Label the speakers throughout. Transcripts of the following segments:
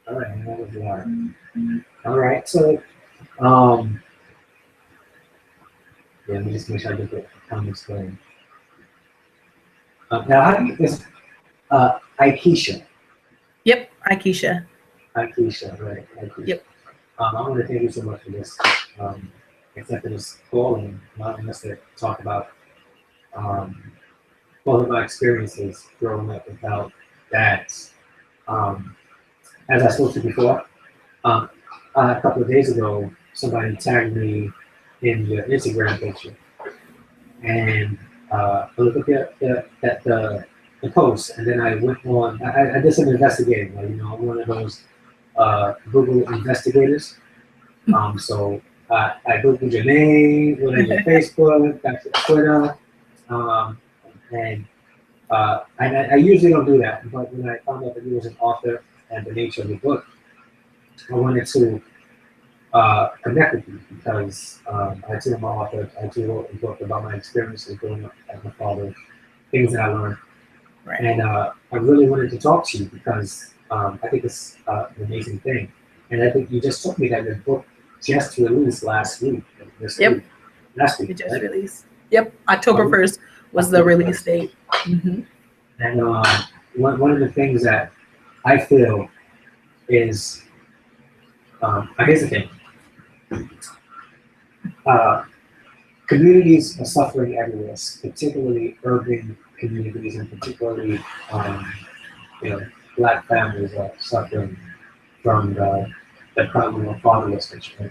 Speaker 1: All right, that was water. All right, so um, yeah, let me just make sure I get the comments going. Now, how do you this Ikeshia?
Speaker 2: Yep, Ikeshia.
Speaker 1: Ikeshia, right? Ikeshia.
Speaker 2: Yep.
Speaker 1: I want to thank you so much for this. Um, accepting this call and allowing us to talk about um, both of my experiences growing up without dads. Um, as I spoke to before, um, a couple of days ago, somebody tagged me in your Instagram picture, and I looked at the post, and then I went on. I did some investigating. Like, I'm one of those Google investigators. So I googled your name, went on your Facebook, got your Twitter, um, and I usually don't do that, but when I found out that you was an author and the nature of the book, I wanted to connect with you because I too am an author. I too wrote a book about my experiences growing up as a father, things that I learned,
Speaker 2: Right.
Speaker 1: and I really wanted to talk to you because I think it's an amazing thing, and I think you just told me that your book just released last week, this
Speaker 2: Yep.
Speaker 1: week, last week,
Speaker 2: It just
Speaker 1: right?
Speaker 2: released. Yep. October 1st was the
Speaker 1: October
Speaker 2: release
Speaker 1: 1st.
Speaker 2: date. Mm-hmm.
Speaker 1: And one of the things that I feel is, here's the thing. Uh, Communities are suffering everywhere, particularly urban communities, and particularly, um, you know, Black families are suffering from the problem of fatherlessness. Right?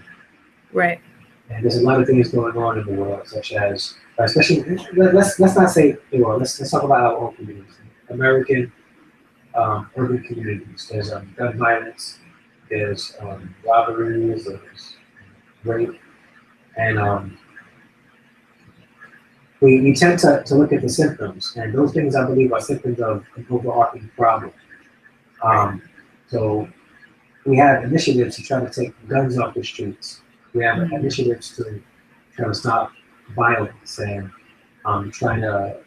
Speaker 2: Right.
Speaker 1: And there's a lot of things going on in the world, such as, especially, let's not say the world. Let's talk about our own communities, American urban communities. There's gun violence, there's robberies, there's rape, and we tend to look at the symptoms, and those things I believe are symptoms of an overarching problem.
Speaker 2: Right.
Speaker 1: Um, so we have initiatives to try to take guns off the streets. We have
Speaker 2: Mm-hmm.
Speaker 1: initiatives to try to stop violence and trying to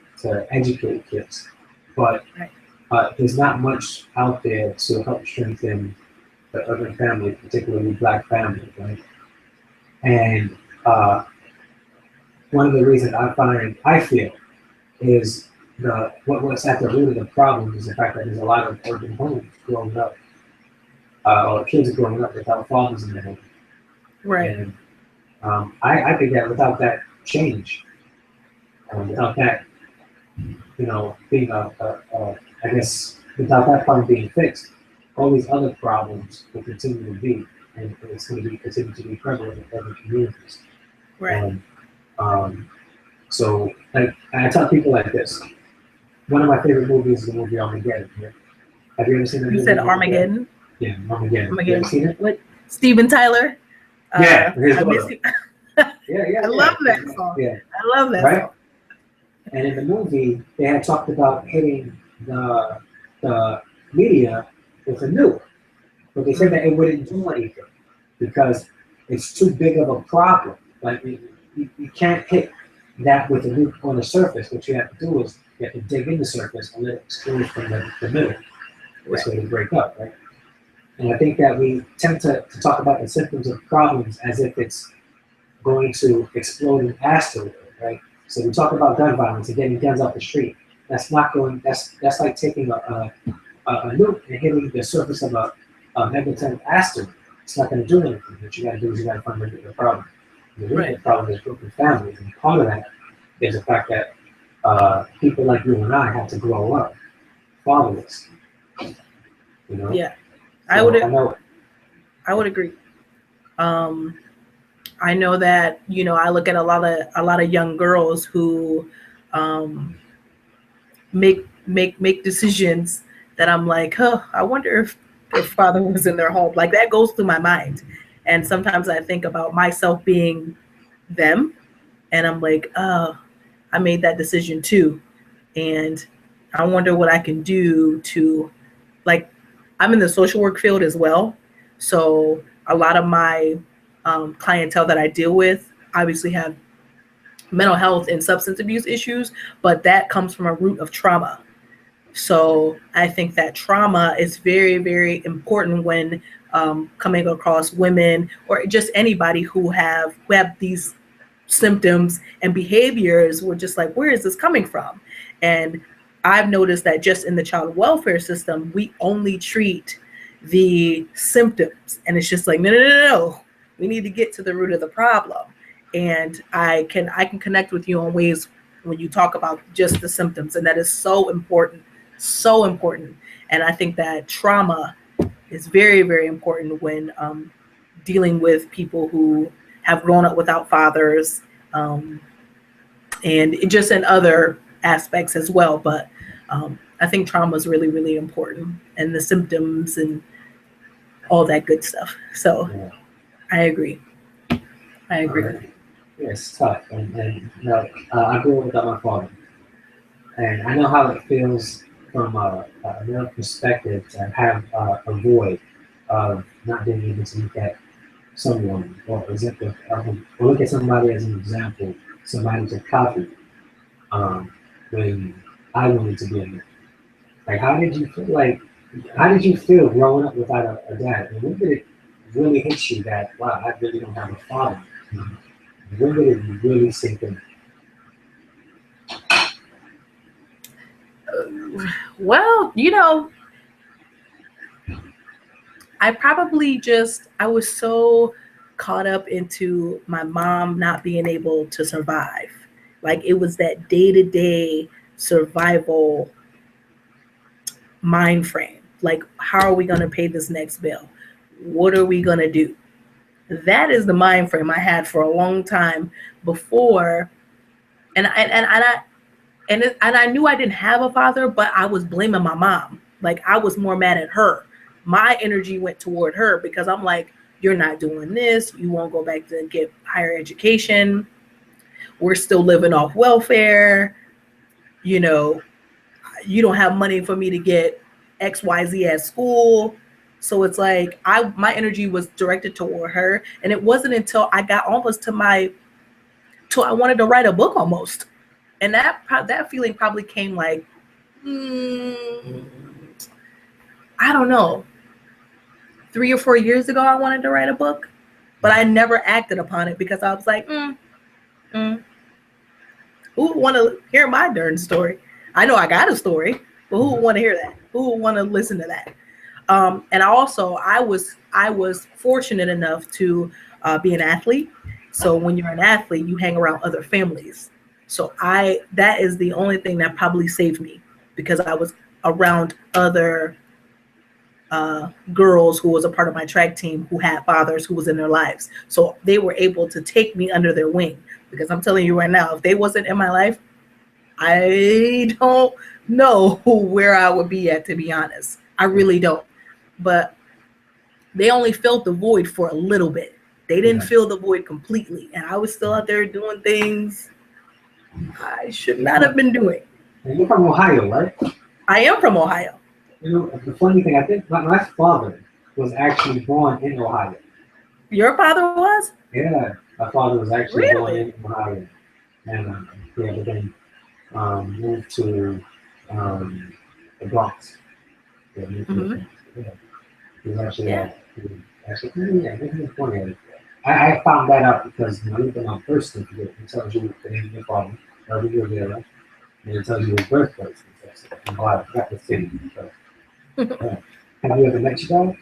Speaker 1: educate kids. But
Speaker 2: Right.
Speaker 1: there's not much out there to help strengthen the urban family, particularly Black families, right? And uh, one of the reasons I feel is what's at the root of the problem is the fact that there's a lot of urban homes growing up, or kids growing up without fathers in the home.
Speaker 2: Right.
Speaker 1: And I think that without that change, without that, being I guess, without that problem being fixed, all these other problems will continue to be, and it's going to be continue to be prevalent in urban communities.
Speaker 2: Right.
Speaker 1: And so, like, I tell people like this. One of my favorite movies is the movie Armageddon. Yeah? Have you ever seen that
Speaker 2: You
Speaker 1: movie?
Speaker 2: said Armageddon.
Speaker 1: Yeah, Armageddon. You ever
Speaker 2: Armageddon.
Speaker 1: seen it?
Speaker 2: What? Steven Tyler.
Speaker 1: Yeah, his
Speaker 2: I miss
Speaker 1: brother.
Speaker 2: you.
Speaker 1: Yeah.
Speaker 2: I love that song.
Speaker 1: Yeah,
Speaker 2: I love that
Speaker 1: right.
Speaker 2: song.
Speaker 1: And in the movie, they had talked about hitting the media with a nuke, but they said that it wouldn't do anything because it's too big of a problem. Like you can't hit that with a nuke on the surface. What you have to do is you have to dig in the surface and let it explode from the middle. This way to break up, right? And I think that we tend to talk about the symptoms of problems as if it's going to explode and asteroid, right? So we talk about gun violence and getting guns off the street. That's not going. That's like taking a nuke and hitting the surface of a megaton asteroid. It's not going to do anything. What you got to do is you got to find the problem. The root of the problem is broken families, and part of that is the fact that people like you and I have to grow up fatherless.
Speaker 2: Yeah,
Speaker 1: So I know.
Speaker 2: I would agree. Um, I know that I look at a lot of young girls who um, make decisions that I'm like, huh, I wonder if their father was in their home. Like that goes through my mind, and sometimes I think about myself being them, and I'm like, oh, I made that decision too, and I wonder what I can do to, like, I'm in the social work field as well, so a lot of my clientele that I deal with obviously have mental health and substance abuse issues, but that comes from a root of trauma. So I think that trauma is very, very important when coming across women or just anybody who have these symptoms and behaviors. We're just like, where is this coming from? And I've noticed that just in the child welfare system, we only treat the symptoms, and it's just like, no, no, no, no. We need to get to the root of the problem. And I can connect with you on ways when you talk about just the symptoms, and that is so important, so important. And I think that trauma is very, very important when dealing with people who have grown up without fathers, um, and just in other aspects as well. But I think trauma is really, really important, and the symptoms and all that good stuff. So
Speaker 1: Yeah.
Speaker 2: I agree. I agree.
Speaker 1: Yeah, it's tough. And you know, I grew up without my father. And I know how it feels from a male perspective to have a void of not being able to look at someone or look at somebody as an example, somebody to copy when I wanted to be a man. Like, how did you feel growing up without a dad? And when did it really hit you that, wow, I really don't have a father? When did it really sink in?
Speaker 2: Well, I was so caught up into my mom not being able to survive. Like it was that day to day survival mind frame. Like, how are we going to pay this next bill? What are we going to do? That is the mind frame I had for a long time before. And I knew I didn't have a father, but I was blaming my mom. Like I was more mad at her. My energy went toward her because I'm like, you're not doing this. You won't go back to get higher education. We're still living off welfare. You know, you don't have money for me to get XYZ at school. So it's like my energy was directed toward her. And it wasn't until I got almost till I wanted to write a book almost. And that feeling probably came like, I don't know, 3 or 4 years ago. I wanted to write a book, but I never acted upon it because I was like, who would want to hear my darn story? I know I got a story, but who would want to hear that? Who would want to listen to that? And I was fortunate enough to be an athlete. So when you're an athlete, you hang around other families. So that is the only thing that probably saved me because I was around other girls who was a part of my track team who had fathers who was in their lives. So they were able to take me under their wing because I'm telling you right now, if they wasn't in my life, I don't know where I would be at, to be honest. I really don't. But they only filled the void for a little bit. They didn't fill the void completely. And I was still out there doing things I should not have been doing.
Speaker 1: And you're from Ohio, right?
Speaker 2: I am from Ohio.
Speaker 1: You know, the funny thing, I think my father was actually born in Ohio.
Speaker 2: Your father was?
Speaker 1: Yeah, my father was actually born
Speaker 2: Really?
Speaker 1: in Ohio. And yeah, but then moved to the Bronx. Yeah, moved to the Bronx. Yeah. He was actually, yeah, he was born here. I found that out because when I looked at my birth certificate, it tells you the name of your father, wherever you're there, and it tells you his birthplace. And so I forgot the city. So, yeah. Have you ever met your father?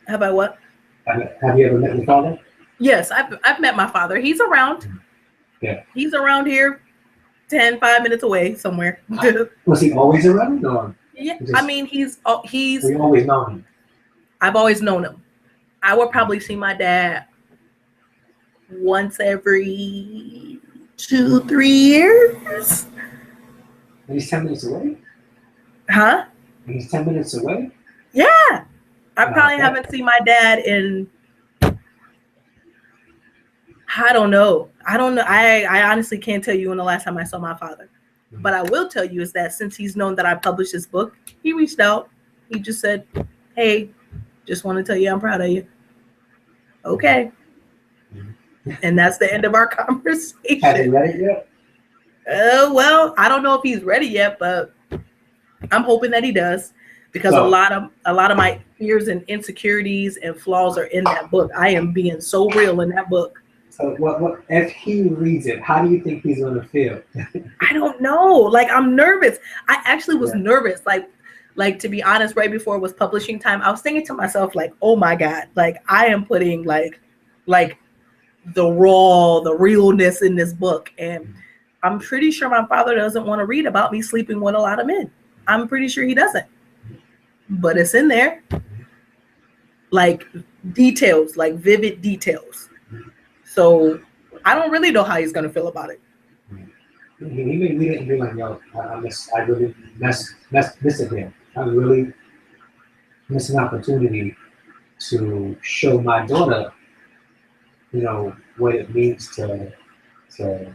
Speaker 2: Have I what?
Speaker 1: Have you ever met your father?
Speaker 2: Yes, I've met my father. He's around.
Speaker 1: Yeah.
Speaker 2: He's around here, 5 minutes away somewhere.
Speaker 1: Was he always around, or?
Speaker 2: Yeah,
Speaker 1: Just,
Speaker 2: I mean, he's.
Speaker 1: We always known him.
Speaker 2: I've always known him. I would probably see my dad once every 2-3 years.
Speaker 1: And he's 10 minutes away?
Speaker 2: Huh?
Speaker 1: And he's 10 minutes away?
Speaker 2: Yeah. I probably haven't seen my dad in, I don't know. I honestly can't tell you when the last time I saw my father. But I will tell you is that since he's known that I published this book, he reached out. He just said, hey, just want to tell you I'm proud of you. Okay. And that's the end of our conversation.
Speaker 1: Have you read it yet?
Speaker 2: Well, I don't know if he's ready yet, but I'm hoping that he does, because
Speaker 1: So,
Speaker 2: a lot of my fears and insecurities and flaws are in that book. I am being so real in that book.
Speaker 1: so what if he reads it? How do you think he's gonna feel?
Speaker 2: I don't know. Like, I'm nervous. I actually was
Speaker 1: Yeah,
Speaker 2: nervous. Like, to be honest, right before it was publishing time, I was thinking to myself, like, oh my God, like I am putting like the realness in this book. And I'm pretty sure my father doesn't want to read about me sleeping with a lot of men. I'm pretty sure he doesn't. But it's in there. Like details, like vivid details. So I don't really know how he's gonna feel about it.
Speaker 1: he may read it and be like, "Yo, I really miss it here. I really miss an opportunity to show my daughter, what it means to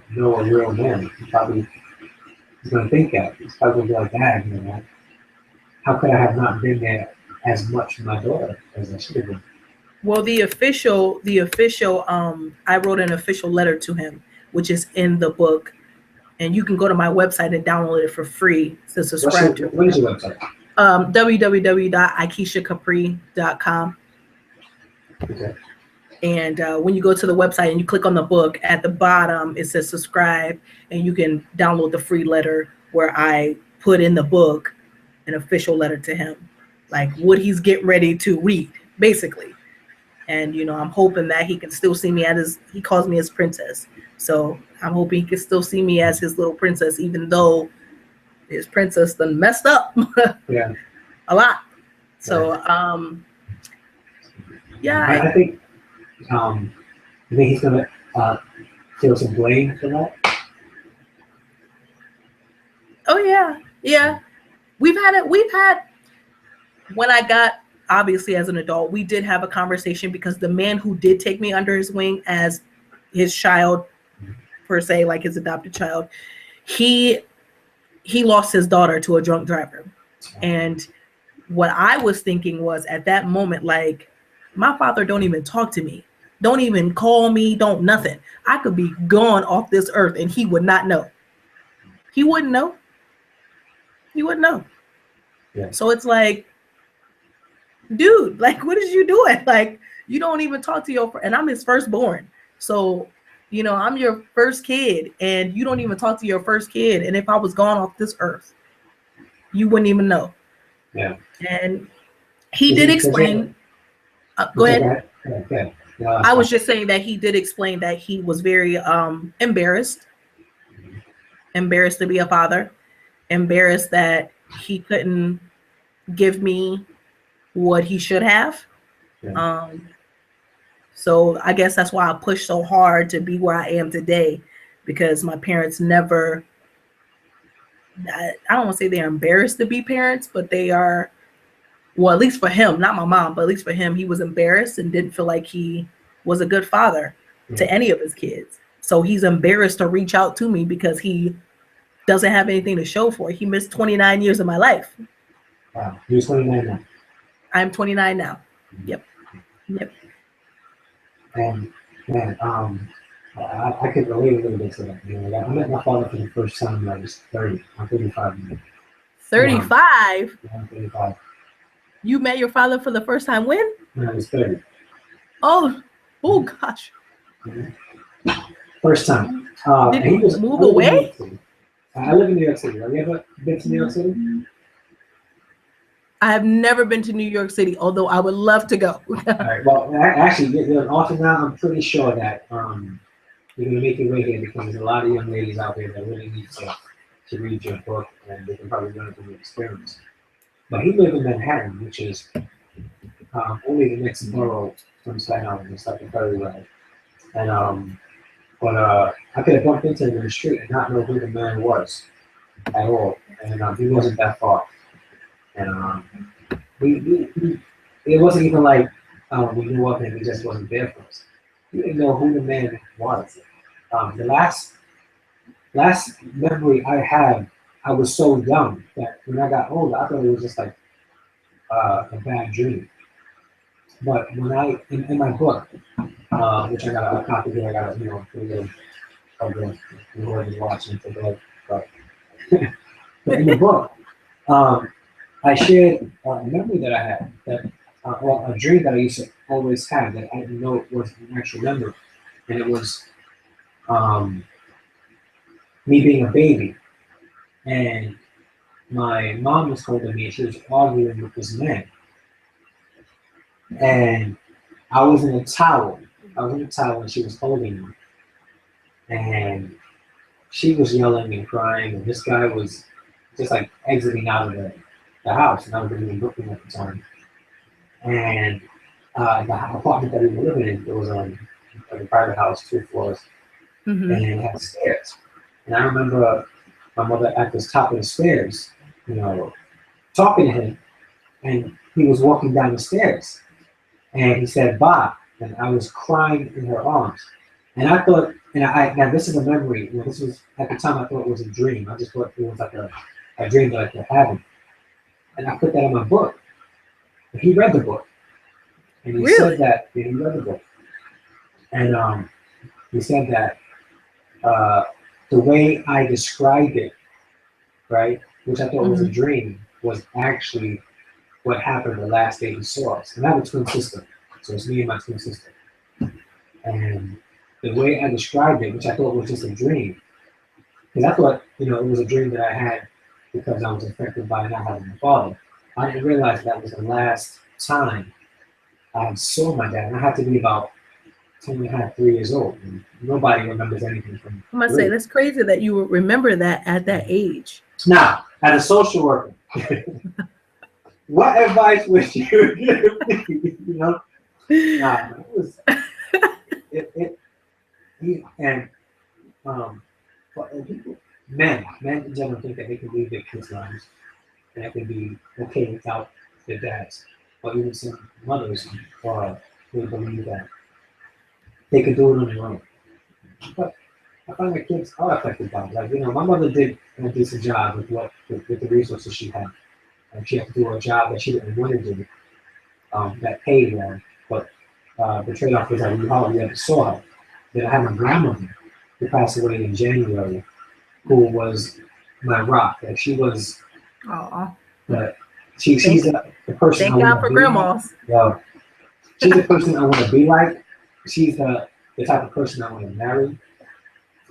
Speaker 1: know a real man." He probably is gonna think that. He's probably gonna be like, "Dad, how could I have not been there as much for my daughter as I should have been?"
Speaker 2: Well, I wrote an official letter to him, which is in the book, and you can go to my website and download it for free to subscribe to.
Speaker 1: What is your website?
Speaker 2: www.ikeshiacapre.com.
Speaker 1: Okay.
Speaker 2: And when you go to the website and you click on the book, at the bottom it says subscribe, and you can download the free letter where I put in the book an official letter to him, like what he's getting ready to read, basically. And I'm hoping that he can still see me he calls me his princess. So I'm hoping he can still see me as his little princess, even though his princess done messed up
Speaker 1: Yeah.
Speaker 2: a lot. So yeah.
Speaker 1: I think he's gonna feel some blame for that.
Speaker 2: Oh yeah. We've had when I got, obviously as an adult, we did have a conversation, because the man who did take me under his wing as his child, per se, like his adopted child, he lost his daughter to a drunk driver. And what I was thinking was, at that moment, like, my father don't even talk to me, don't even call me, don't nothing. I could be gone off this earth and he would not know. He wouldn't know.
Speaker 1: Yeah.
Speaker 2: So it's like, dude, like, what is you doing? Like, you don't even talk to your, and I'm his firstborn. So, I'm your first kid, and you don't even talk to your first kid. And if I was gone off this earth, you wouldn't even know.
Speaker 1: Yeah.
Speaker 2: And he did explain. Go ahead.
Speaker 1: Okay.
Speaker 2: I was just saying that he did explain that he was very embarrassed to be a father, embarrassed that he couldn't give me what he should have.
Speaker 1: Yeah.
Speaker 2: So I guess that's why I pushed so hard to be where I am today, because my parents never, I don't want to say they're embarrassed to be parents, but they are, well, at least for him, not my mom, but at least for him, he was embarrassed and didn't feel like he was a good father to any of his kids. So he's embarrassed to reach out to me because he doesn't have anything to show for it. He missed 29 years of my life.
Speaker 1: Wow. You're 29 now.
Speaker 2: I'm 29 now. Yep.
Speaker 1: And man, I could relate a little bit to that. Like, I met my father for the first time when I was 30. I'm 35 now.
Speaker 2: 35?
Speaker 1: I'm 35.
Speaker 2: You met your father for the first time when?
Speaker 1: When I was 30.
Speaker 2: Oh gosh.
Speaker 1: First time.
Speaker 2: Did he move away?
Speaker 1: I live in New York City. Have you ever been to New York City?
Speaker 2: I have never been to New York City, although I would love to go.
Speaker 1: All right. Well, actually, also now I'm pretty sure that you're going to make your way here, because there's a lot of young ladies out there that really need to read your book, and they can probably learn from your experience. But he lived in Manhattan, which is only the next borough from Staten Island. It's like a ferry ride. And but I could have bumped into him in the street and not know who the man was at all, and he wasn't that far. And it wasn't even like we knew of him; he just wasn't there for us. We didn't know who the man was. The last memory I have, I was so young that when I got older, I thought it was just like a bad dream. But when in my book, which I got a copy here, I got a little of the word is watching today. But in the book, I shared a memory that I had, or a dream that I used to always have that I didn't know it was an actual memory, and it was um, me being a baby, and my mom was holding me, and she was arguing with this man, and I was in a towel. I was in a towel, and she was holding me, and she was yelling and crying, and this guy was just like exiting out of the house, and I was living in Brooklyn at the time. And the apartment that we were living in, it was like a private house, 2 floors,
Speaker 2: Mm-hmm.
Speaker 1: and it had stairs. And I remember my mother at the top of the stairs, you know, talking to him, and he was walking down the stairs, and he said bye, and I was crying in her arms, and I thought, and I now this is a memory. You know, this was at the time I thought it was a dream. I just thought it was like a dream that I could have, and I put that in my book. And he read the book, and he
Speaker 2: Really?
Speaker 1: said that he read the book, and he said that uh, the way I described it, right, which I thought was a
Speaker 2: Mm-hmm.
Speaker 1: dream, was actually what happened the last day he saw us. And I have a twin sister, so it's me and my twin sister. And the way I described it, which I thought was just a dream, because I thought, it was a dream that I had because I was affected by not having a father. I didn't realize that was the last time I saw my dad. And I had to be about 2.5, 3 years old. And nobody remembers anything from
Speaker 2: I must say
Speaker 1: 3.
Speaker 2: that's crazy that you would remember that at that age.
Speaker 1: Now, as a social worker, what advice would you give me? Nah, it was it and and people, men in general think that they can leave their kids' lives and that can be okay without their dads, or even some mothers who believe that they can do it on their own. But I find that kids are affected by it. Like, my mother did a decent job with the resources she had. And she had to do a job that she didn't want to do, that paid well. But the trade-off was that we hardly ever saw her. Then I had my grandmother, who passed away in January, who was my rock. Like, she was
Speaker 2: Oh,
Speaker 1: the
Speaker 2: thank
Speaker 1: she's the person I
Speaker 2: thank God
Speaker 1: want
Speaker 2: for
Speaker 1: to be like.
Speaker 2: grandmas.
Speaker 1: Yeah, she's the person I want to be like. She's the type of person I want to marry.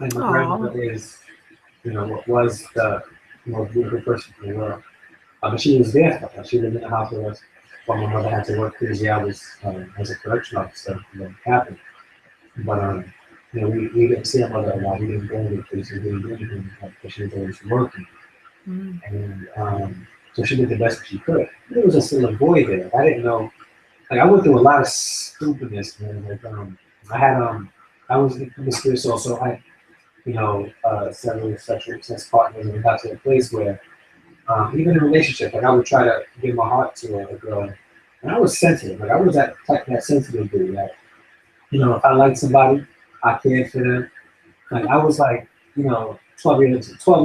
Speaker 1: And my
Speaker 2: Oh,
Speaker 1: grandmother is, what was the most beautiful person in the world. But she was there for us. She lived in the house with us while my mother had to work crazy hours as a correction officer captain. But we didn't see our mother a lot. We didn't go to places. We didn't do anything because she was always working.
Speaker 2: mm,
Speaker 1: And so she did the best that she could. There was still a boy there. I didn't know. Like, I went through a lot of stupidness, man. Like, I had I was promiscuous also. I had several sexual sex partners, and we got to a place where even in relationships, like, I would try to give my heart to a girl, and I was sensitive. Like, I was that sensitive dude. That if I liked somebody, I cared for them. Like, I was like 12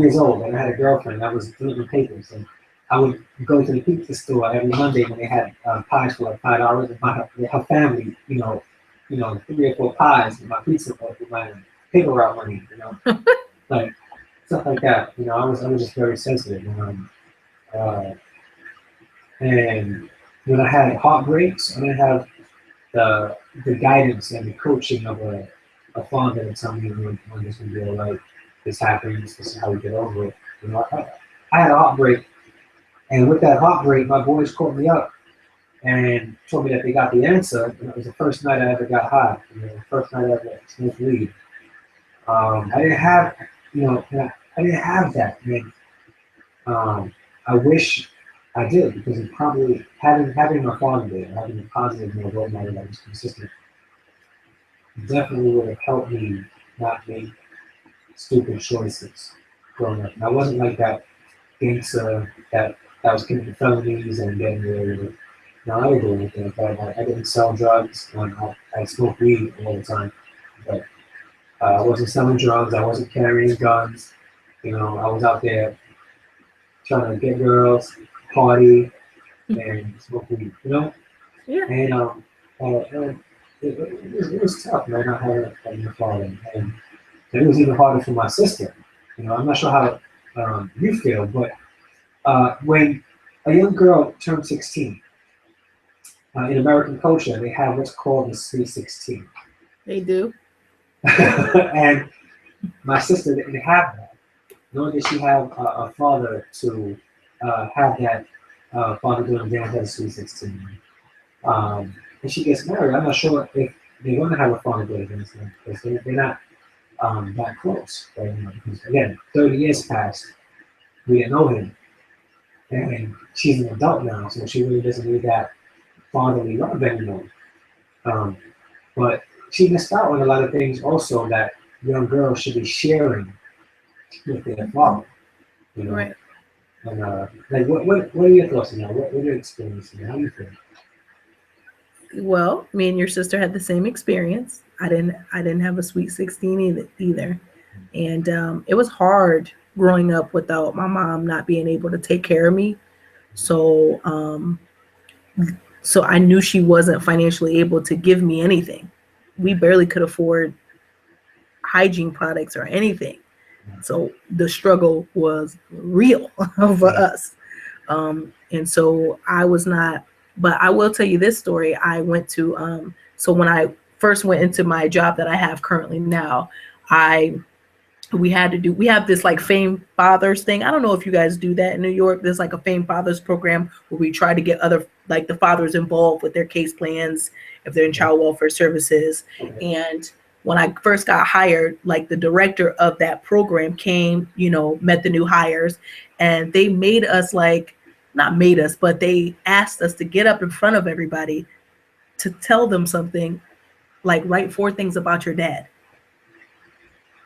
Speaker 1: years old, and I had a girlfriend. I was delivering papers, and I would go to the pizza store every Monday when they had pies for like $5, and buy her family, 3 or 4 pies with my pizza with my paper route money, like stuff like that. I was just very sensitive. Uh, and when I had heartbreaks, I didn't have the guidance and the coaching of a father to tell me when this will be all right. This happens. This is how we get over it. I had a heartbreak, and with that heartbreak, my boys called me up and told me that they got the answer. And it was the first night I ever got high. The first night I ever smoked weed. I didn't have, I didn't have that. Man. I wish I did, because it probably having my father there, having a positive role model that was consistent, definitely would have helped me not make stupid choices growing up. And I wasn't like that gangster that was committing felonies and getting away with it. No, I didn't do anything like that. I didn't sell drugs. I smoked weed all the time, but I wasn't selling drugs. I wasn't carrying guns. I was out there trying to get girls, party, and smoke weed.
Speaker 2: yeah.
Speaker 1: And it was tough, man, not having a father. And it was even harder for my sister. I'm not sure how you feel, but When a young girl turns 16, in American culture, they have what's called the Sweet 16.
Speaker 2: They do.
Speaker 1: And my sister didn't have that, nor did she have a father to have that father doing dance at the Sweet 16. And she gets married. I'm not sure if they're going to have a father doing dance because they're not that close. Right now. Because again, 30 years passed, we didn't know him. And she's an adult now, so she really doesn't need that fatherly love anymore. Um, but she missed out on a lot of things also that young girls should be sharing with their father. You know,
Speaker 2: Right.
Speaker 1: and like what are your thoughts on that? What are your experiences? How do you feel?
Speaker 2: Well, me and your sister had the same experience. I didn't have a sweet 16 either. And it was hard growing up without my mom not being able to take care of me. So so I knew she wasn't financially able to give me anything. We barely could afford hygiene products or anything. So the struggle was real for
Speaker 1: Yeah,
Speaker 2: us. And so I was not, but I will tell you this story. I went to, so when I first went into my job that I have currently now, I, we have this like famed fathers thing. I don't know if you guys do that in New York. There's like a famed fathers program where we try to get other, like the fathers involved with their case plans if they're in
Speaker 1: yeah.
Speaker 2: child welfare services.
Speaker 1: Okay.
Speaker 2: And when I first got hired, like the director of that program came, met the new hires, and they made us like, not made us, but they asked us to get up in front of everybody to tell them something, like write 4 things about your dad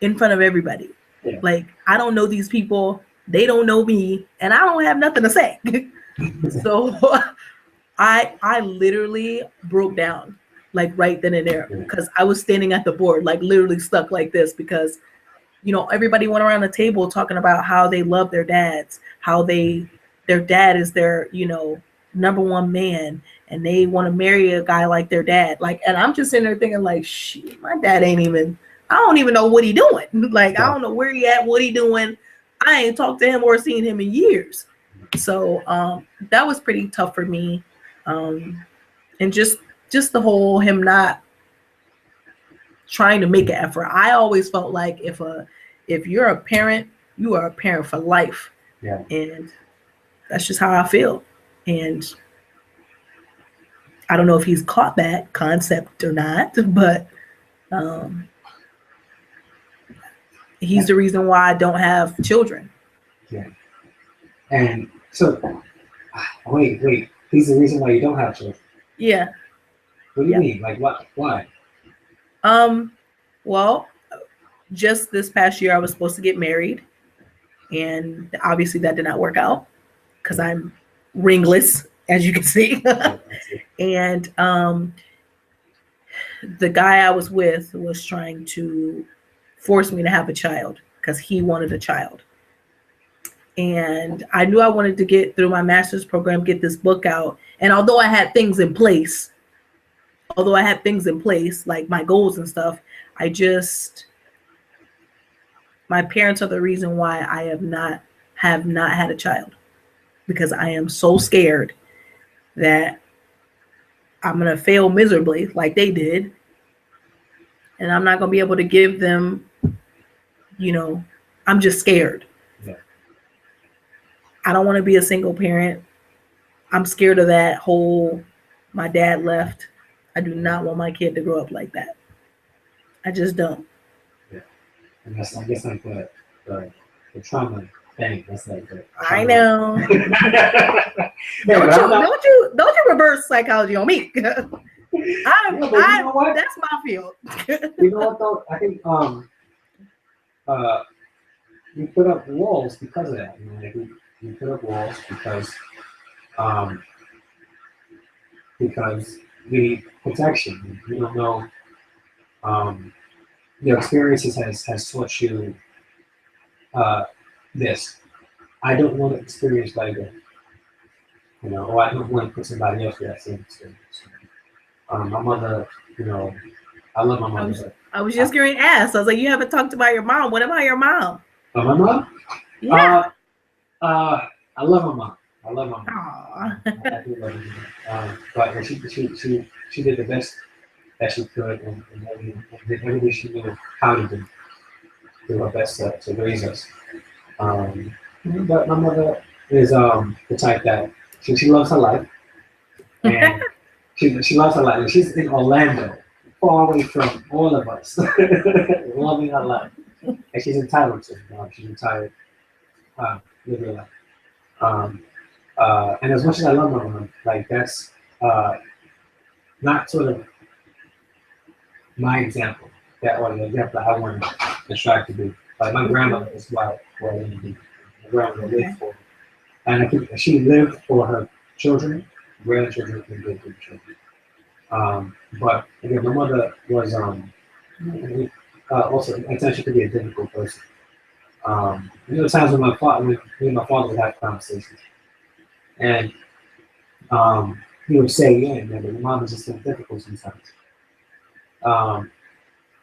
Speaker 2: in front of everybody.
Speaker 1: Yeah.
Speaker 2: Like, I don't know these people, they don't know me, and I don't have nothing to say. So I literally broke down like right then and there
Speaker 1: Yeah.
Speaker 2: because I was standing at the board, like literally stuck like this because everybody went around the table talking about how they love their dads, how their dad is their, number one man, and they want to marry a guy like their dad. Like, and I'm just sitting there thinking, like, shit, my dad ain't even, I don't even know what he doing. Like, I
Speaker 1: Yeah.
Speaker 2: don't know where he at, what he doing. I ain't talked to him or seen him in years. So that was pretty tough for me. And just the whole him not trying to make an effort. I always felt like if you're a parent, you are a parent for life.
Speaker 1: Yeah.
Speaker 2: And that's just how I feel. And I don't know if he's caught that concept or not, but he's the reason why I don't have children.
Speaker 1: Yeah. And so, wait. He's the reason why you don't have children.
Speaker 2: Yeah.
Speaker 1: What do you
Speaker 2: Yeah.
Speaker 1: mean? Like what? Why?
Speaker 2: Well, just this past year I was supposed to get married, and obviously that did not work out because I'm ringless, as you can see. And the guy I was with was trying to force me to have a child because he wanted a child. And I knew I wanted to get through my master's program, get this book out. And although I had things in place, like my goals and stuff, my parents are the reason why I have not had a child, because I am so scared that I'm going to fail miserably like they did. And I'm not going to be able to give them, I'm just scared.
Speaker 1: Yeah.
Speaker 2: I don't want to be a single parent. I'm scared of that whole, my dad left. I do not want my kid to grow up like that. I just don't.
Speaker 1: Yeah. And that's, I guess, like the trauma thing. That's like the
Speaker 2: I know.
Speaker 1: Yeah,
Speaker 2: Don't you reverse psychology on me.
Speaker 1: but you know what?
Speaker 2: That's my field.
Speaker 1: You know what though? I think we put up walls because of that. Like we put up walls because we need protection. We don't know. Your experiences has taught you this. I don't want to experience like that. Or I don't want to put somebody else through that same experience. My mother, I love my mother.
Speaker 2: I was just going to ask. I was like, you haven't talked about your mom. What about your mom?
Speaker 1: My mom?
Speaker 2: Yeah.
Speaker 1: I love my mom. I love my mom.
Speaker 2: Aw.
Speaker 1: I do love her. But she did the best that she could, and did everything she knew how to do her best to raise us. But my mother is the type that she loves her life, and she loves her life. And she's in Orlando, far away from all of us, loving her life, and she's entitled to. She's entitled live her life. Um, and as much as I love my mom, like that's not sort of my example, that or the example I want to strive to be. Like my grandmother is what I want to be. My grandmother lived for, and I think she lived for her children, grandchildren, and great grandchildren. But again, my mother was also attention to be a difficult person. There were times when me and my father would have conversations, and he would say, "Yeah, man, your mom is just so difficult sometimes." Um,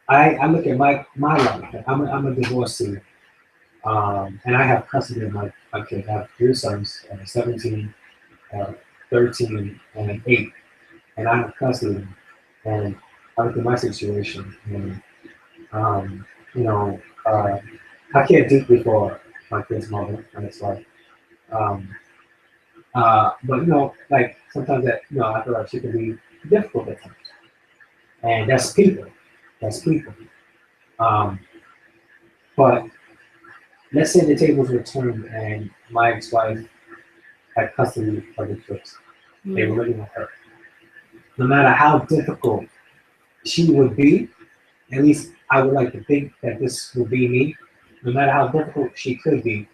Speaker 1: I look at my life. I'm a divorcee, and I have custody of my kids. I have three sons, 17, uh, 13, and 8, and I have custody of them. And I look at my situation, and um, you know, I care deeply for my kid's mother, and it's like, um, but like sometimes that I feel like she can be difficult at times, and that's people. That's people. Um, but let's say the tables were turned and my ex-wife had custody of the kids. They were living with her. No matter how difficult she would be, at least I would like to think that this would be me. No matter how difficult she could be,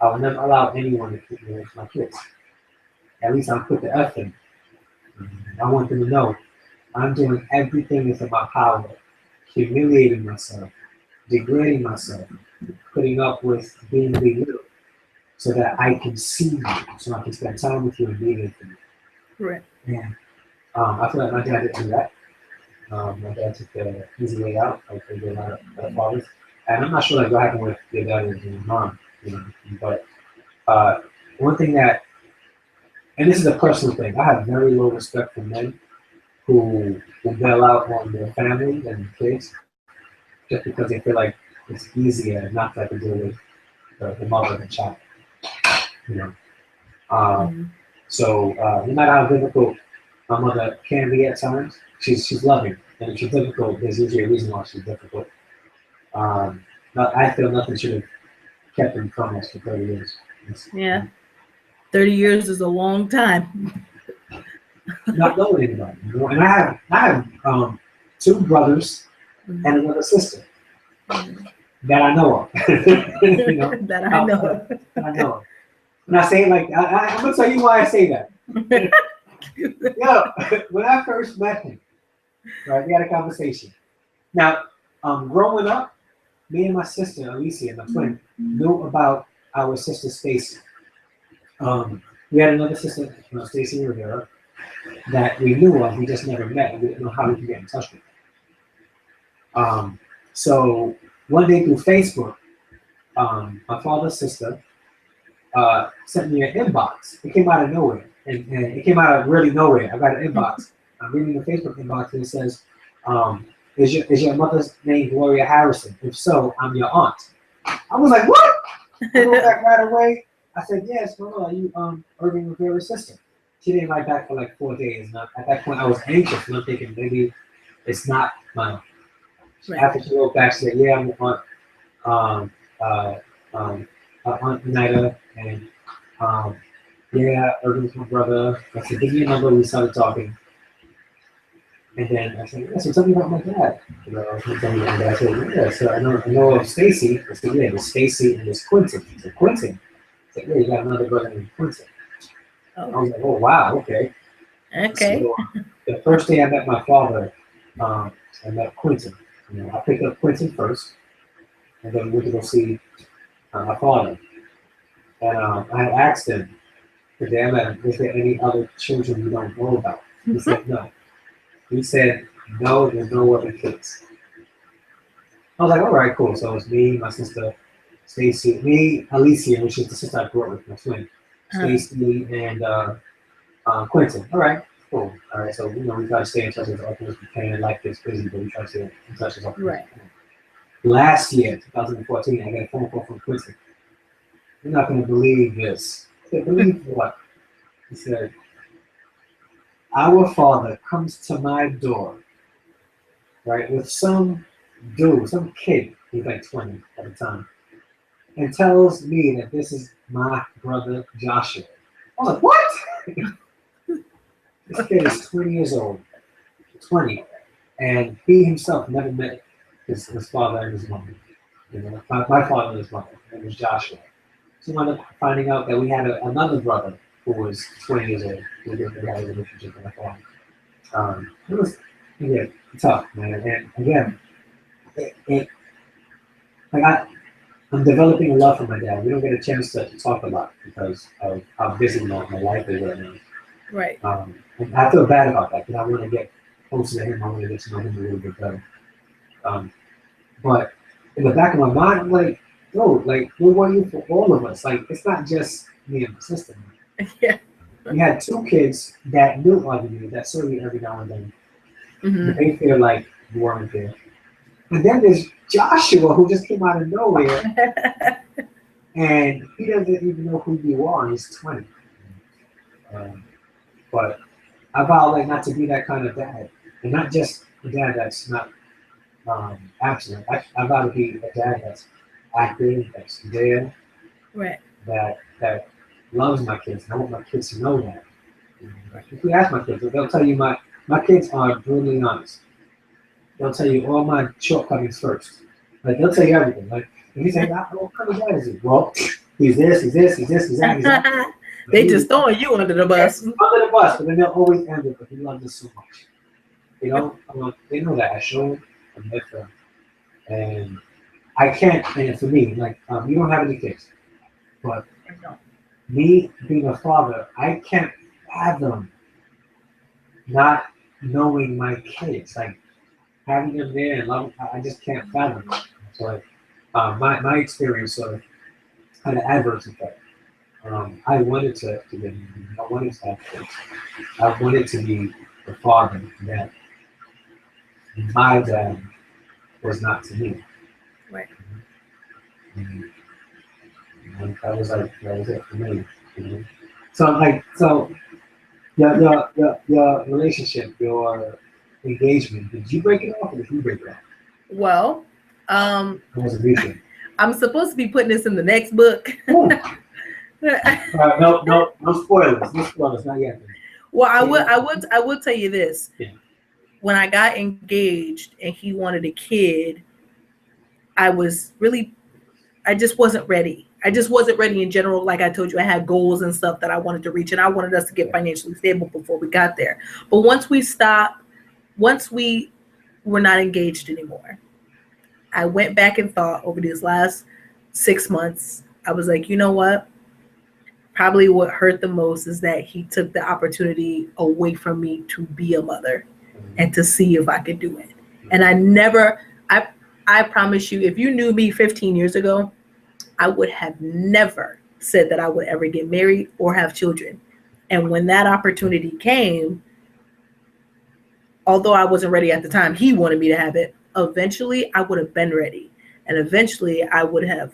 Speaker 1: I would never allow anyone to keep me away from my kids. At least I'll put the effort in. I want them to know I'm doing everything that's in my power, humiliating myself, degrading myself, putting up with being belittled so that I can see you, so I can spend time with you and be there for you.
Speaker 2: Right.
Speaker 1: And I feel like my dad didn't do that. My dad took the easy way out, like they did a lot of fathers. And I'm not sure like what happened with your dad and your mom, but one thing that, and this is a personal thing, I have very low respect for men who will bail out on their family and their kids just because they feel like it's easier not to have to deal with the mother and the child. You know. So no matter how difficult my mother can be at times, she's loving. And if she's difficult, there's usually a reason why she's difficult. But I feel nothing should have kept them from us for 30 years.
Speaker 2: Yeah. 30 years is a long time.
Speaker 1: Not knowing anybody. And I have 2 brothers and another sister that I know of.
Speaker 2: That I know of.
Speaker 1: I know of. And I say it like, I'm going to tell you why I say that. When I first met him, right, we had a conversation. Now, growing up, me and my sister, Alicia, my twin, knew about our sister, Stacy. We had another sister, Stacy Rivera, that we knew of, we just never met, and we didn't know how we could get in touch with her. So one day through Facebook, my father's sister sent me an inbox. It came out of nowhere, and it came out of really nowhere. I got an inbox. I'm reading the Facebook inbox, and it says, is your mother's name Gloria Harrison? If so, I'm your aunt. I was like, what? I wrote back right away. I said, yes, well, are you Irving Rivera's sister? She didn't write back for like 4 days. And at that point, I was anxious, and I'm thinking maybe it's not my aunt. Right. After she wrote back, she said, yeah, I'm your aunt, Aunt Nida, and yeah, Irving's my brother. I said, give me a number. We started talking. And then I said, yeah, so tell me about my dad. He told me about my dad. I said, yeah, so I know of Stacy. I said, yeah, there's Stacy and there's Quentin. I said, Quentin? I said, yeah, you got another brother named Quentin. Oh. I was like, oh, wow, okay.
Speaker 2: Okay.
Speaker 1: So, the first day I met my father, I met Quentin. I picked up Quentin first, and then we went to go see my father. And I had asked him, the day I met him, is there any other children you don't know about? He said, no. He said, no, there's no other kids. I was like, all right, cool. So it was me, my sister, Stacy, me, Alicia, which is the sister I grew up with, my twin, Stacy and Quentin. All right, cool. All right, so we try to stay in touch as often as we can. Life gets busy, but we try to stay in touch as often as
Speaker 2: Right.
Speaker 1: we can. Last year, 2014, I got a phone call from Quentin. You're not going to believe this. I said, believe what? He said, our father comes to my door, right, with some dude, some kid, he's like 20 at the time, and tells me that this is my brother Joshua. I was like, what? This kid is 20 years old, 20, and he himself never met his father and his mother. My father and his mother, and it was Joshua. So I ended up finding out that we had another brother who was 20 years old. We didn't have a relationship with my father. It was tough, man. And again, like I'm developing a love for my dad. We don't get a chance to talk a lot because of how busy my life is right now.
Speaker 2: Right.
Speaker 1: And I feel bad about that because I want to get closer to him. I want to get to know him a little bit better. But in the back of my mind, I'm like, yo, like, we want you for all of us. Like, it's not just me and my sister.
Speaker 2: Yeah.
Speaker 1: We had two kids that knew of you, that saw you every now and then.
Speaker 2: Mm-hmm.
Speaker 1: They feel like you weren't there. And then there's Joshua, who just came out of nowhere, and he doesn't even know who you are. He's 20. But I vow like not to be that kind of dad, and not just a dad that's not absent. I vow to be a dad that's active, that's there,
Speaker 2: Right.
Speaker 1: that loves my kids. And I want my kids to know that. If you ask my kids, they'll tell you my kids are brutally honest. They'll tell you all my shortcomings first. Like they'll tell you everything. Like if you say, "What kind of dad is he?" Well, he's this, he's this, he's this, he's that, he's that.
Speaker 2: They just throwing you under the bus.
Speaker 1: Under the bus, but then they'll always end it. But he loves us so much. They know that. I show them, I'm there for them. And I can't. And for me, like you don't have any kids, but me being a father, I can't fathom not knowing my kids. Like having them there and love them, I just can't fathom it. So like, my experience sort of had an adverse effect. I wanted to get married. I wanted to have kids. I wanted to be the father that my dad was not to me.
Speaker 2: Right.
Speaker 1: And that was it for me. So your relationship, your engagement, did you break it off or did he break it off?
Speaker 2: Well,
Speaker 1: It was a mutual.
Speaker 2: I'm supposed to be putting this in the next book.
Speaker 1: No spoilers. No spoilers, not yet.
Speaker 2: Well, I would tell you this.
Speaker 1: Yeah.
Speaker 2: When I got engaged and he wanted a kid, I just wasn't ready. I just wasn't ready in general. Like I told you, I had goals and stuff that I wanted to reach, and I wanted us to get financially stable before we got there. But once we were not engaged anymore, I went back and thought over these last 6 months, I was like, you know what? Probably what hurt the most is that he took the opportunity away from me to be a mother and to see if I could do it. And I promise you, if you knew me 15 years ago, I would have never said that I would ever get married or have children. And when that opportunity came, although I wasn't ready at the time, he wanted me to have it. Eventually, I would have been ready. And eventually, I would have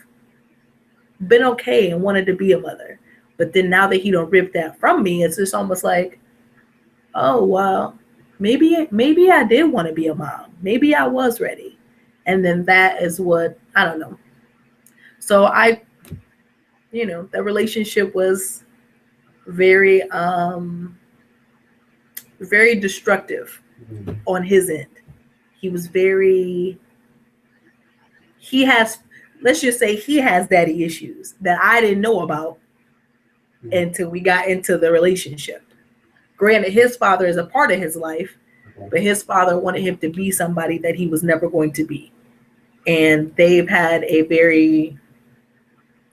Speaker 2: been okay and wanted to be a mother. But then now that he don't rip that from me, it's just almost like, oh, well, maybe I did want to be a mom. Maybe I was ready. And then that is what, I don't know. So the relationship was very, very destructive on his end. He was let's just say he has daddy issues that I didn't know about until we got into the relationship. Granted, his father is a part of his life, but his father wanted him to be somebody that he was never going to be. And they've had a very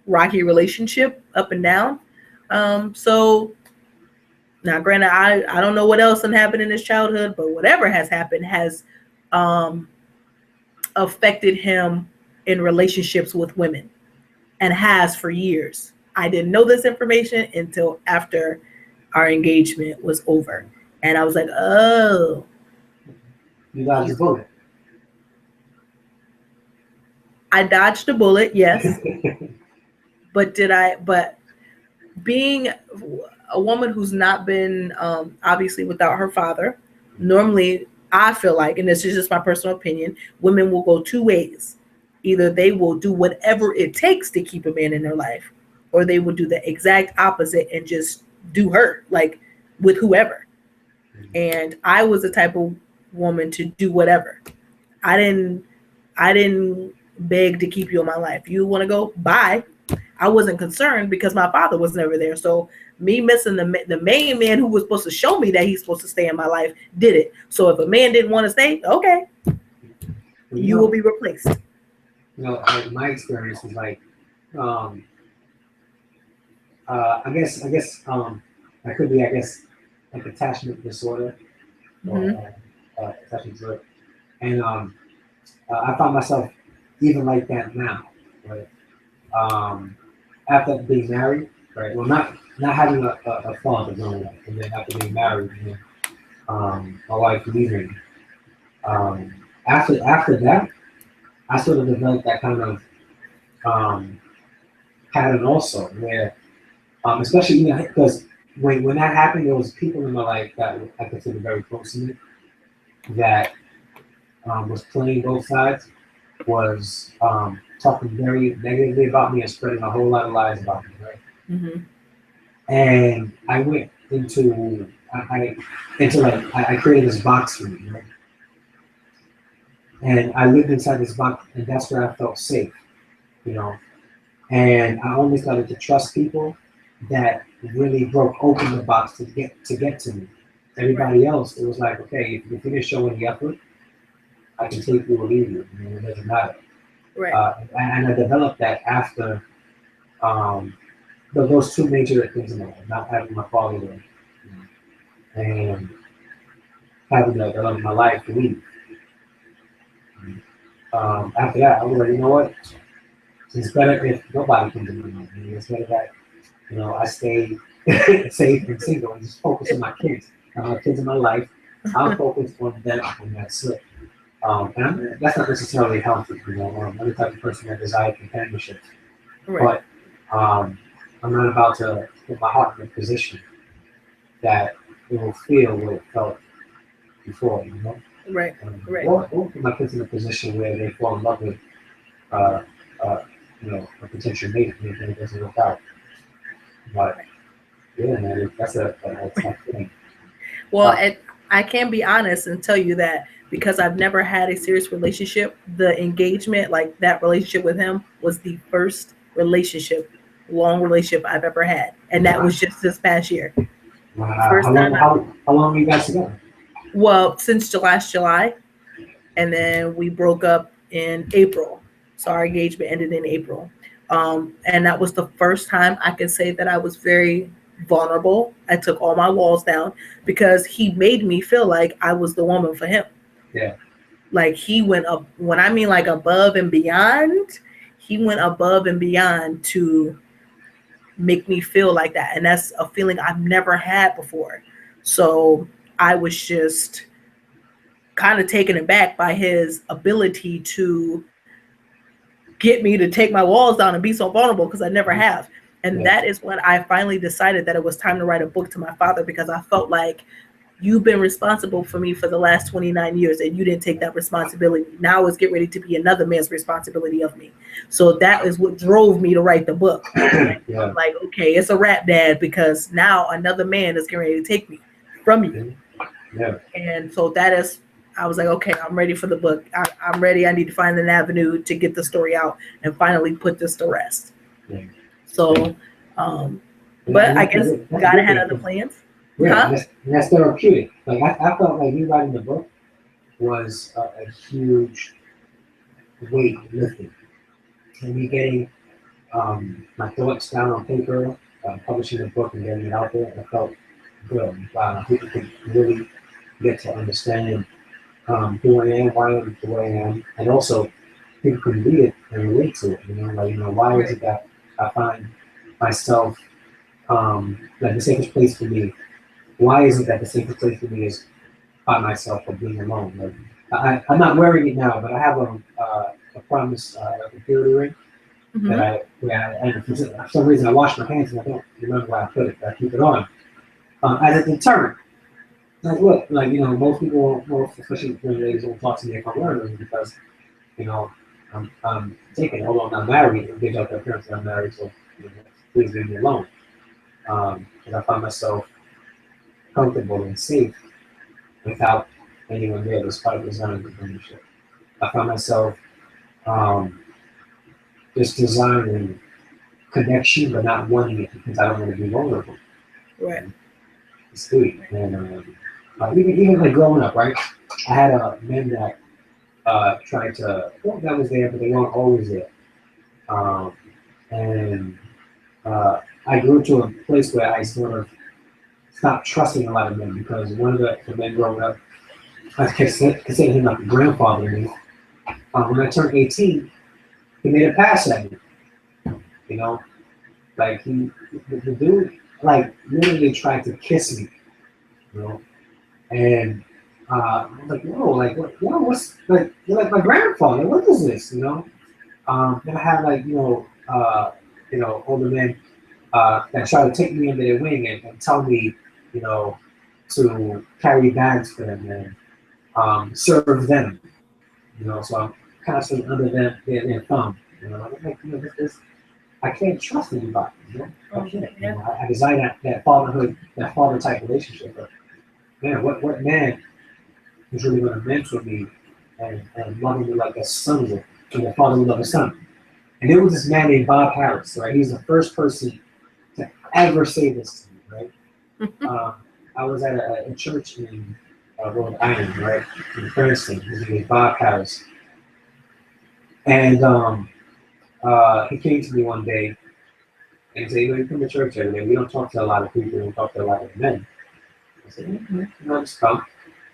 Speaker 2: rocky relationship up and down. So now, granted, I don't know what else happened in his childhood, but whatever has happened has affected him in relationships with women and has for years. I didn't know this information until after our engagement was over. And I was like, oh,
Speaker 1: You dodged the bullet.
Speaker 2: I dodged a bullet, yes. But being a woman who's not been obviously without her father, normally I feel like, and this is just my personal opinion, women will go two ways. Either they will do whatever it takes to keep a man in their life, or they will do the exact opposite and just do her, like with whoever. And I was the type of woman to do whatever. I didn't I didn't beg to keep you in my life. You want to go? Bye. I wasn't concerned because my father was never there. So me missing the main man who was supposed to show me that he's supposed to stay in my life did it. So if a man didn't want to stay, okay, you will be replaced.
Speaker 1: Like my experience was like, I guess, I could be, I guess, like attachment disorder or attachment disorder, and I found myself even like that now, right? After being married, right? Well, not having a father growing up, and then after being married, and then my wife leaving. After that, I sort of developed that kind of pattern also, where especially because when that happened, there was people in my life that I consider very close to me that was playing both sides, was talking very negatively about me and spreading a whole lot of lies about me, right?
Speaker 2: Mm-hmm.
Speaker 1: And I went into I created this box for me, right? And I lived inside this box, and that's where I felt safe, you know. And I only started to trust people that really broke open the box to get to me. Everybody else, it was like, okay, if you didn't show any effort, I can take you or leave you. I mean, it doesn't matter.
Speaker 2: Right.
Speaker 1: And I developed that after those two major things in my life, not having my father there, and having the love of my life to leave. After that, I was like, you know what? It's better if nobody can do anything. It's better that I stay safe and single and just focus on my kids. I have kids in my life. I'll focus on them, and that's it. And that's not necessarily healthy. I'm the type of person that desires companionship.
Speaker 2: Right.
Speaker 1: But I'm not about to put my heart in a position that it will feel what it felt before,
Speaker 2: Right. Right.
Speaker 1: Or put my kids in a position where they fall in love with, uh, a potential mate, and it doesn't work out. But yeah, man, that's a tough thing.
Speaker 2: Well, I can be honest and tell you that because I've never had a serious relationship, the engagement, like that relationship with him, was the first long relationship I've ever had, and that was just this past year.
Speaker 1: First how long were you guys together?
Speaker 2: Well, since last July, and then we broke up in April. So our engagement ended in April. And that was the first time I could say that I was very vulnerable. I took all my walls down because he made me feel like I was the woman for him.
Speaker 1: Yeah.
Speaker 2: Like he went up, when I mean like above and beyond, he went above and beyond to make me feel like that. And that's a feeling I've never had before. So I was just kind of taken aback by his ability to get me to take my walls down and be so vulnerable because I never have. And that is when I finally decided that it was time to write a book to my father, because I felt like you've been responsible for me for the last 29 years and you didn't take that responsibility. Now it's get ready to be another man's responsibility of me. So that is what drove me to write the book. I'm like, okay, it's a wrap, Dad, because now another man is getting ready to take me from you.
Speaker 1: Yeah.
Speaker 2: And so I was like, okay, I'm ready for the book. I'm ready. I need to find an avenue to get the story out and finally put this to rest.
Speaker 1: Yeah.
Speaker 2: So, but I guess God had other plans.
Speaker 1: Yeah, that's therapeutic. Like I felt like you writing the book was a huge weight lifted. And me getting my thoughts down on paper, publishing the book and getting it out there, I felt good. Wow, people could really get to understand who I am, why I'm the way I am, and also people can read it and relate to it. Why is it that I find myself, like the safest place for me. Why is it that the safest place for me is by myself or being alone? Like, I'm not wearing it now, but I have a promise, a computer ring that
Speaker 2: Hmm.
Speaker 1: and for some reason I wash my hands and I don't remember where I put it, but I keep it on as a deterrent. Like, look, like, most people, most especially when ladies won't talk to me if I'm wearing them because, you know, I'm taken, although I'm not married, they tell their parents that I'm married, so please leave me alone. And I find myself comfortable and safe without anyone there despite designing the membership. I find myself um, just designing connection but not wanting it because I don't want to be vulnerable.
Speaker 2: Right.
Speaker 1: It's sweet. And even like growing up, right? I had men that tried to, well, that was there, but they weren't always there. Um, and I grew to a place where I sort of stopped trusting a lot of men because one of the men growing up, I consider him like a grandfather to me. When I turned 18, he made a pass at me. You know, like the dude, like literally tried to kiss me. You know, and I was like, whoa, like what? Yo, what's like? You're like my grandfather. What is this? Then I had like older men that try to take me under their wing and tell me, you know, to carry bags for them and serve them. So I'm constantly under their thumb. I'm like, I can't trust anybody. I
Speaker 2: Oh,
Speaker 1: can't.
Speaker 2: yeah.
Speaker 1: I desire that fatherhood, that father type relationship. But man, what man is really going to mentor me and love me like a son would, and a father would love a son? And there was this man named Bob Harris, right? He's the first person to ever say this to me, right? Um, I was at a church in Rhode Island, right, in Princeton. His name is Bob Harris, and he came to me one day and said, you come to church every day. We don't talk to a lot of people. We don't talk to a lot of men. I said, just come.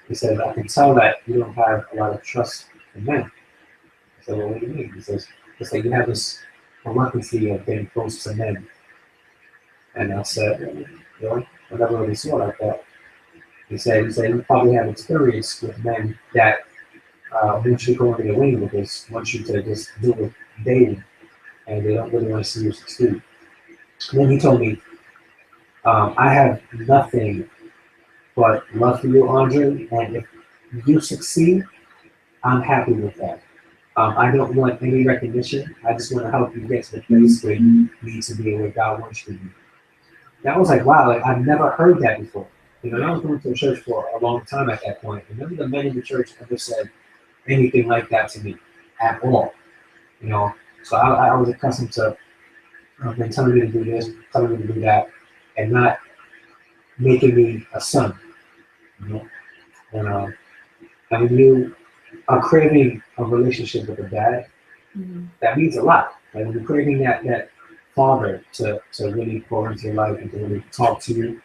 Speaker 1: He said, I can tell that you don't have a lot of trust in men. I said, well, what do you mean? He says, it's like you have this reluctancy of getting close to men. And I said, I never really saw it like that. He said, you probably have experience with men that want you to go under your wing with this, want you to just do it daily, and they don't really want to see you succeed. And then he told me, I have nothing but love for you, Andre, and if you succeed, I'm happy with that. I don't want any recognition. I just want to help you get to the place where you need to be and where God wants you to be. That was like, wow, like I've never heard that before. And I was going to a church for a long time at that point. And none of the men in the church ever said anything like that to me at all. You know, so I was accustomed to them telling me to do this, telling me to do that, and not making me a son. You know, and when you are craving a relationship with a dad,
Speaker 2: Mm-hmm.
Speaker 1: that means a lot. Like when you're craving that father to really pour into your life and to really talk to you,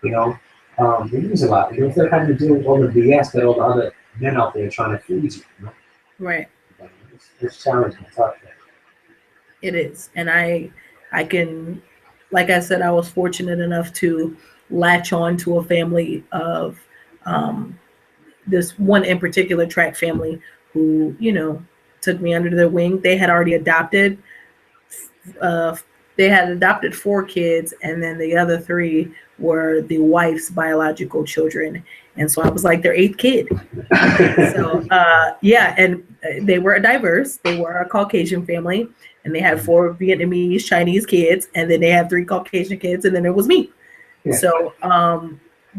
Speaker 1: you know, it means a lot. Instead of having to deal with all the BS that all the other men out there trying to feed you,
Speaker 2: Right.
Speaker 1: It's challenging. It's tough.
Speaker 2: It is. And I can, like I said, I was fortunate enough to latch on to a family of um, this one in particular track family who, took me under their wing. Uh, they had adopted four kids, and then the other three were the wife's biological children. And so I was like their eighth kid. So yeah, and they were diverse. They were a Caucasian family, and they had four Vietnamese, Chinese kids, and then they had three Caucasian kids, and then there was me.
Speaker 1: Yeah.
Speaker 2: So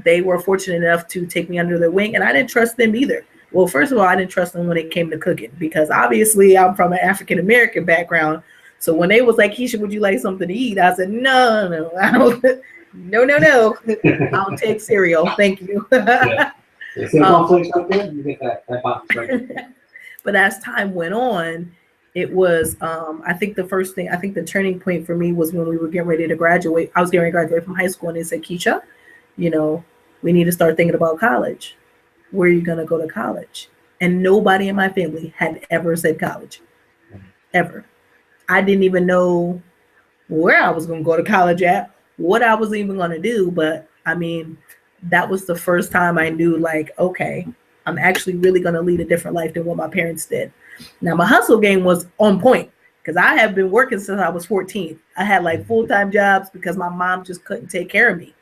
Speaker 2: they were fortunate enough to take me under their wing, and I didn't trust them either. Well, first of all, I didn't trust them when it came to cooking because obviously I'm from an African American background. So when they was like, Keisha, would you like something to eat? I said, no, I don't. No. I'll take cereal. Thank you.
Speaker 1: Yeah. See a
Speaker 2: um,
Speaker 1: cornflakes up there? You get that box right there.
Speaker 2: but as time went on, it was I think the turning point for me was when we were getting ready to graduate. I was getting ready to graduate from high school, and they said, Keisha, you know, we need to start thinking about college. Where are you going to go to college? And nobody in my family had ever said college, ever. I didn't even know where I was going to go to college at, what I was even going to do. But I mean, that was the first time I knew, like, okay, I'm actually really going to lead a different life than what my parents did. Now, my hustle game was on point because I have been working since I was 14. I had like full time jobs because my mom just couldn't take care of me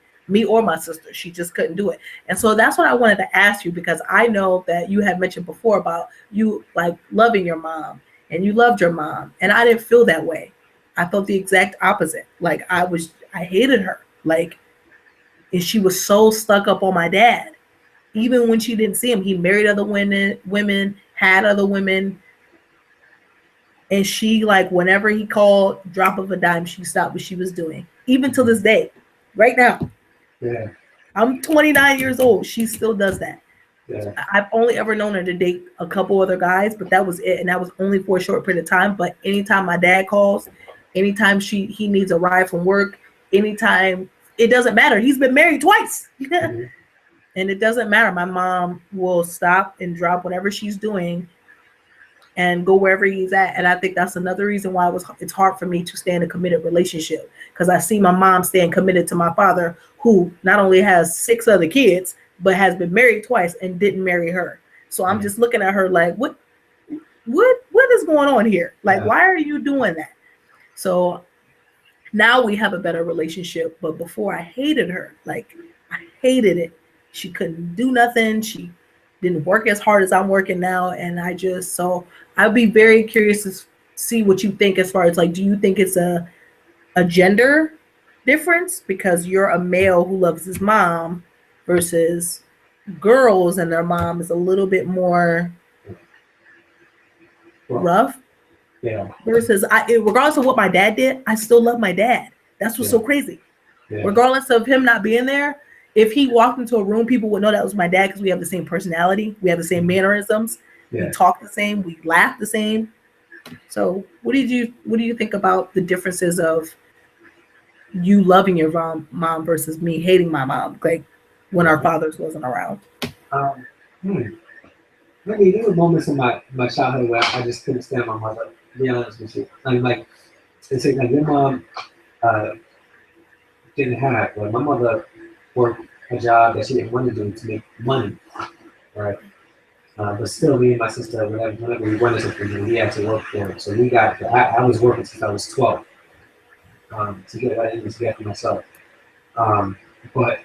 Speaker 2: or my sister. She just couldn't do it. And so that's what I wanted to ask you, because I know that you had mentioned before about you like loving your mom and you loved your mom. And I didn't feel that way. I felt the exact opposite. Like I hated her. Like, and she was so stuck up on my dad. Even when she didn't see him, he married other women, had other women, and she, like, whenever he called, drop of a dime, she stopped what she was doing. Even to this day, right now.
Speaker 1: Yeah.
Speaker 2: I'm 29 years old. She still does that.
Speaker 1: Yeah.
Speaker 2: I've only ever known her to date a couple other guys, but that was it, and that was only for a short period of time. But anytime my dad calls, anytime he needs a ride from work, anytime, it doesn't matter. He's been married twice.
Speaker 1: Mm-hmm.
Speaker 2: And it doesn't matter. My mom will stop and drop whatever she's doing and go wherever he's at. And I think that's another reason why it's hard for me to stay in a committed relationship, because I see my mom staying committed to my father, who not only has 6 other kids, but has been married twice and didn't marry her. So I'm just looking at her like, what is going on here? Like, why are you doing that? So now we have a better relationship, but before I hated her. Like, I hated it. She couldn't do nothing. She didn't work as hard as I'm working now. And so I'd be very curious to see what you think, as far as, like, do you think it's a gender difference because you're a male who loves his mom versus girls and their mom is a little bit more rough?
Speaker 1: Yeah.
Speaker 2: Versus, regardless of what my dad did, I still love my dad. That's what's so crazy. Yeah. Regardless of him not being there, if he walked into a room, people would know that was my dad because we have the same personality, we have the same mannerisms, we talk the same, we laugh the same. So what do you think about the differences of you loving your mom versus me hating my mom, like when our fathers wasn't around?
Speaker 1: Maybe there were moments in my childhood where I just couldn't stand my mother. To be honest with you, like it's like your mom didn't have. Like, my mother worked a job that she didn't want to do to make money, right? But still, me and my sister, whenever we wanted something, we had to work for it. So we got. I was working since I was 12 to get what I needed to get for myself. But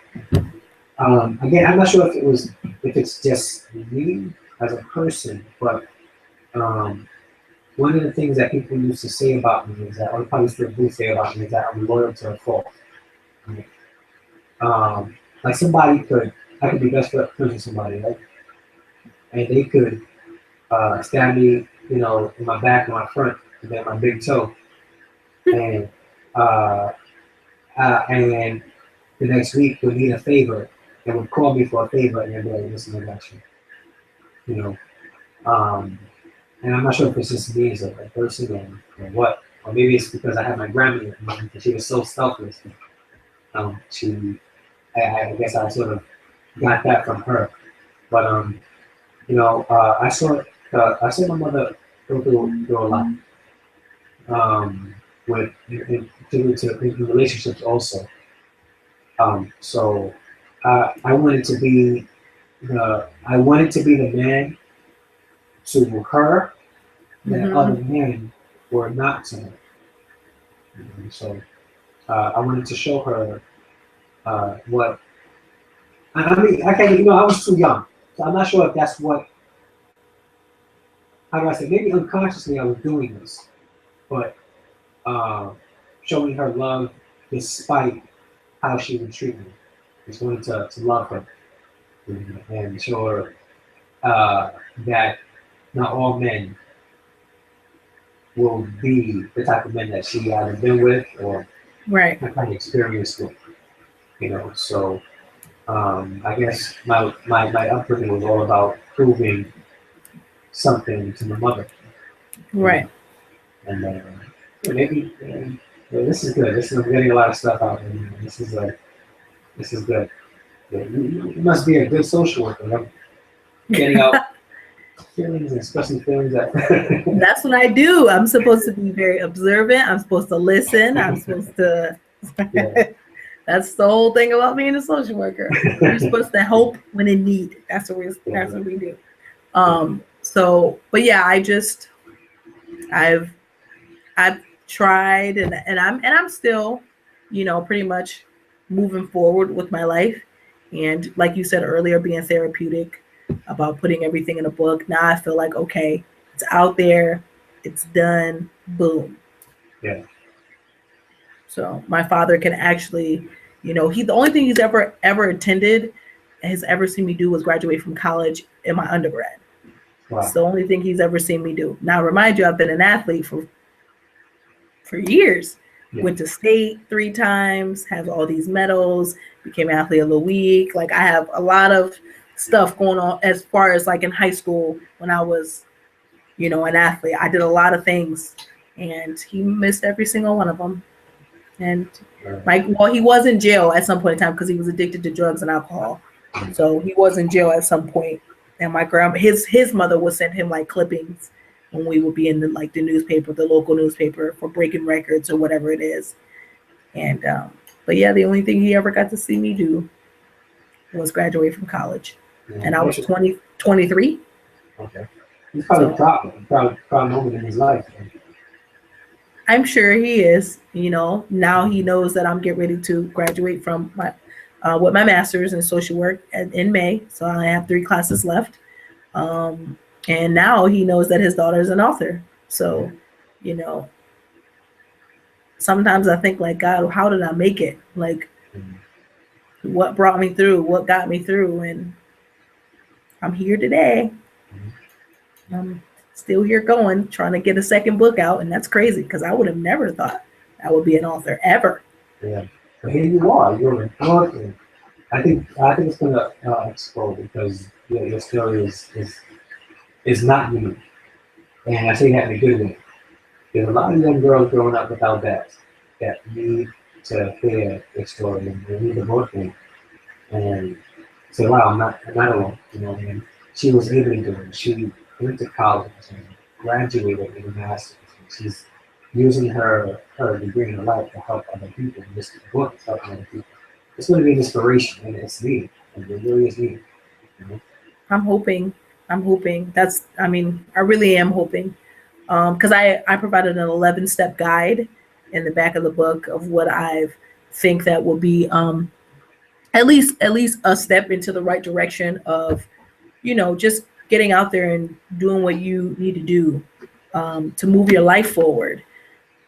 Speaker 1: again, I'm not sure if it's just me as a person, but one of the things that people used to say about me is that, or probably still do say about me, is that I'm loyal to a fault. Like, I could be best friends with somebody, right? And they could stab me, in my back and my front, and then my big toe, and and the next week would need a favor and would call me for a favor, and they'd be like, "Listen, I got you," And I'm not sure if it's just me as a person or what, or maybe it's because I had my grandmother in mind, because she was so selfless. I guess I sort of got that from her. But I saw my mother go through a lot. With in relationships also. So I wanted to be the man to her that other men were not to her. So I wanted to show her what. I mean, I was too young, so I'm not sure if that's what. How do I say? Maybe unconsciously I was doing this, but showing her love despite how she would treat me. Just wanted to love her and show her that not all men will be the type of men that she either been with or
Speaker 2: right
Speaker 1: kind of experienced with. So I guess my upbringing was all about proving something to my mother.
Speaker 2: Right.
Speaker 1: And maybe this is good. I'm getting a lot of stuff out. This is good. You must be a good social worker. I'm getting out feelings, and especially feelings that.
Speaker 2: That's what I do. I'm supposed to be very observant. I'm supposed to listen. I'm supposed to.
Speaker 1: Yeah.
Speaker 2: That's the whole thing about being a social worker. You're supposed to help when in need.
Speaker 1: Yeah.
Speaker 2: That's what we do. So, but yeah, I've I've tried, and I'm still, pretty much moving forward with my life. And like you said earlier, being therapeutic about putting everything in a book. Now I feel like, okay, it's out there, it's done, boom.
Speaker 1: Yeah.
Speaker 2: So my father can actually, the only thing he's ever attended, has ever seen me do was graduate from college in my undergrad. It's
Speaker 1: Wow.
Speaker 2: the only thing he's ever seen me do. Now, remind you, I've been an athlete for years.
Speaker 1: Yeah.
Speaker 2: Went to state 3 times, have all these medals, became athlete of the week. Like I have a lot of stuff going on as far as like in high school when I was, an athlete. I did a lot of things, and he missed every single one of them. And he was in jail at some point in time because he was addicted to drugs and alcohol. So he was in jail at some point. And my grandma, his mother would send him like clippings when we would be in the newspaper, the local newspaper, for breaking records or whatever it is. And but yeah, the only thing he ever got to see me do was graduate from college, and I was 23.
Speaker 1: Okay. He's probably proud moment in his life.
Speaker 2: I'm sure he is. Now he knows that I'm getting ready to graduate from my with my master's in social work in May. So I have 3 classes left. And now he knows that his daughter is an author. So, sometimes I think like, God, how did I make it? Like, what brought me through? What got me through? And I'm here today. I'm still here going, trying to get a second book out. And that's crazy because I would have never thought I would be an author ever.
Speaker 1: Yeah. But here you are. You're an author. I think it's gonna explode because your story is not unique, and I say that in a good way. There's a lot of young girls growing up without dads that need to hear a story and they need to motivate and say, "Wow, I'm not alone." And she was able to do it. She went to college and graduated with a master's. And she's using her degree in her life to help other people. And this book is helping other people. It's going to be an inspiration, and it's needed. And it really is needed.
Speaker 2: I'm hoping. I really am hoping. Because I provided an 11-step guide in the back of the book of what I think that will be at least a step into the right direction of, just getting out there and doing what you need to do to move your life forward.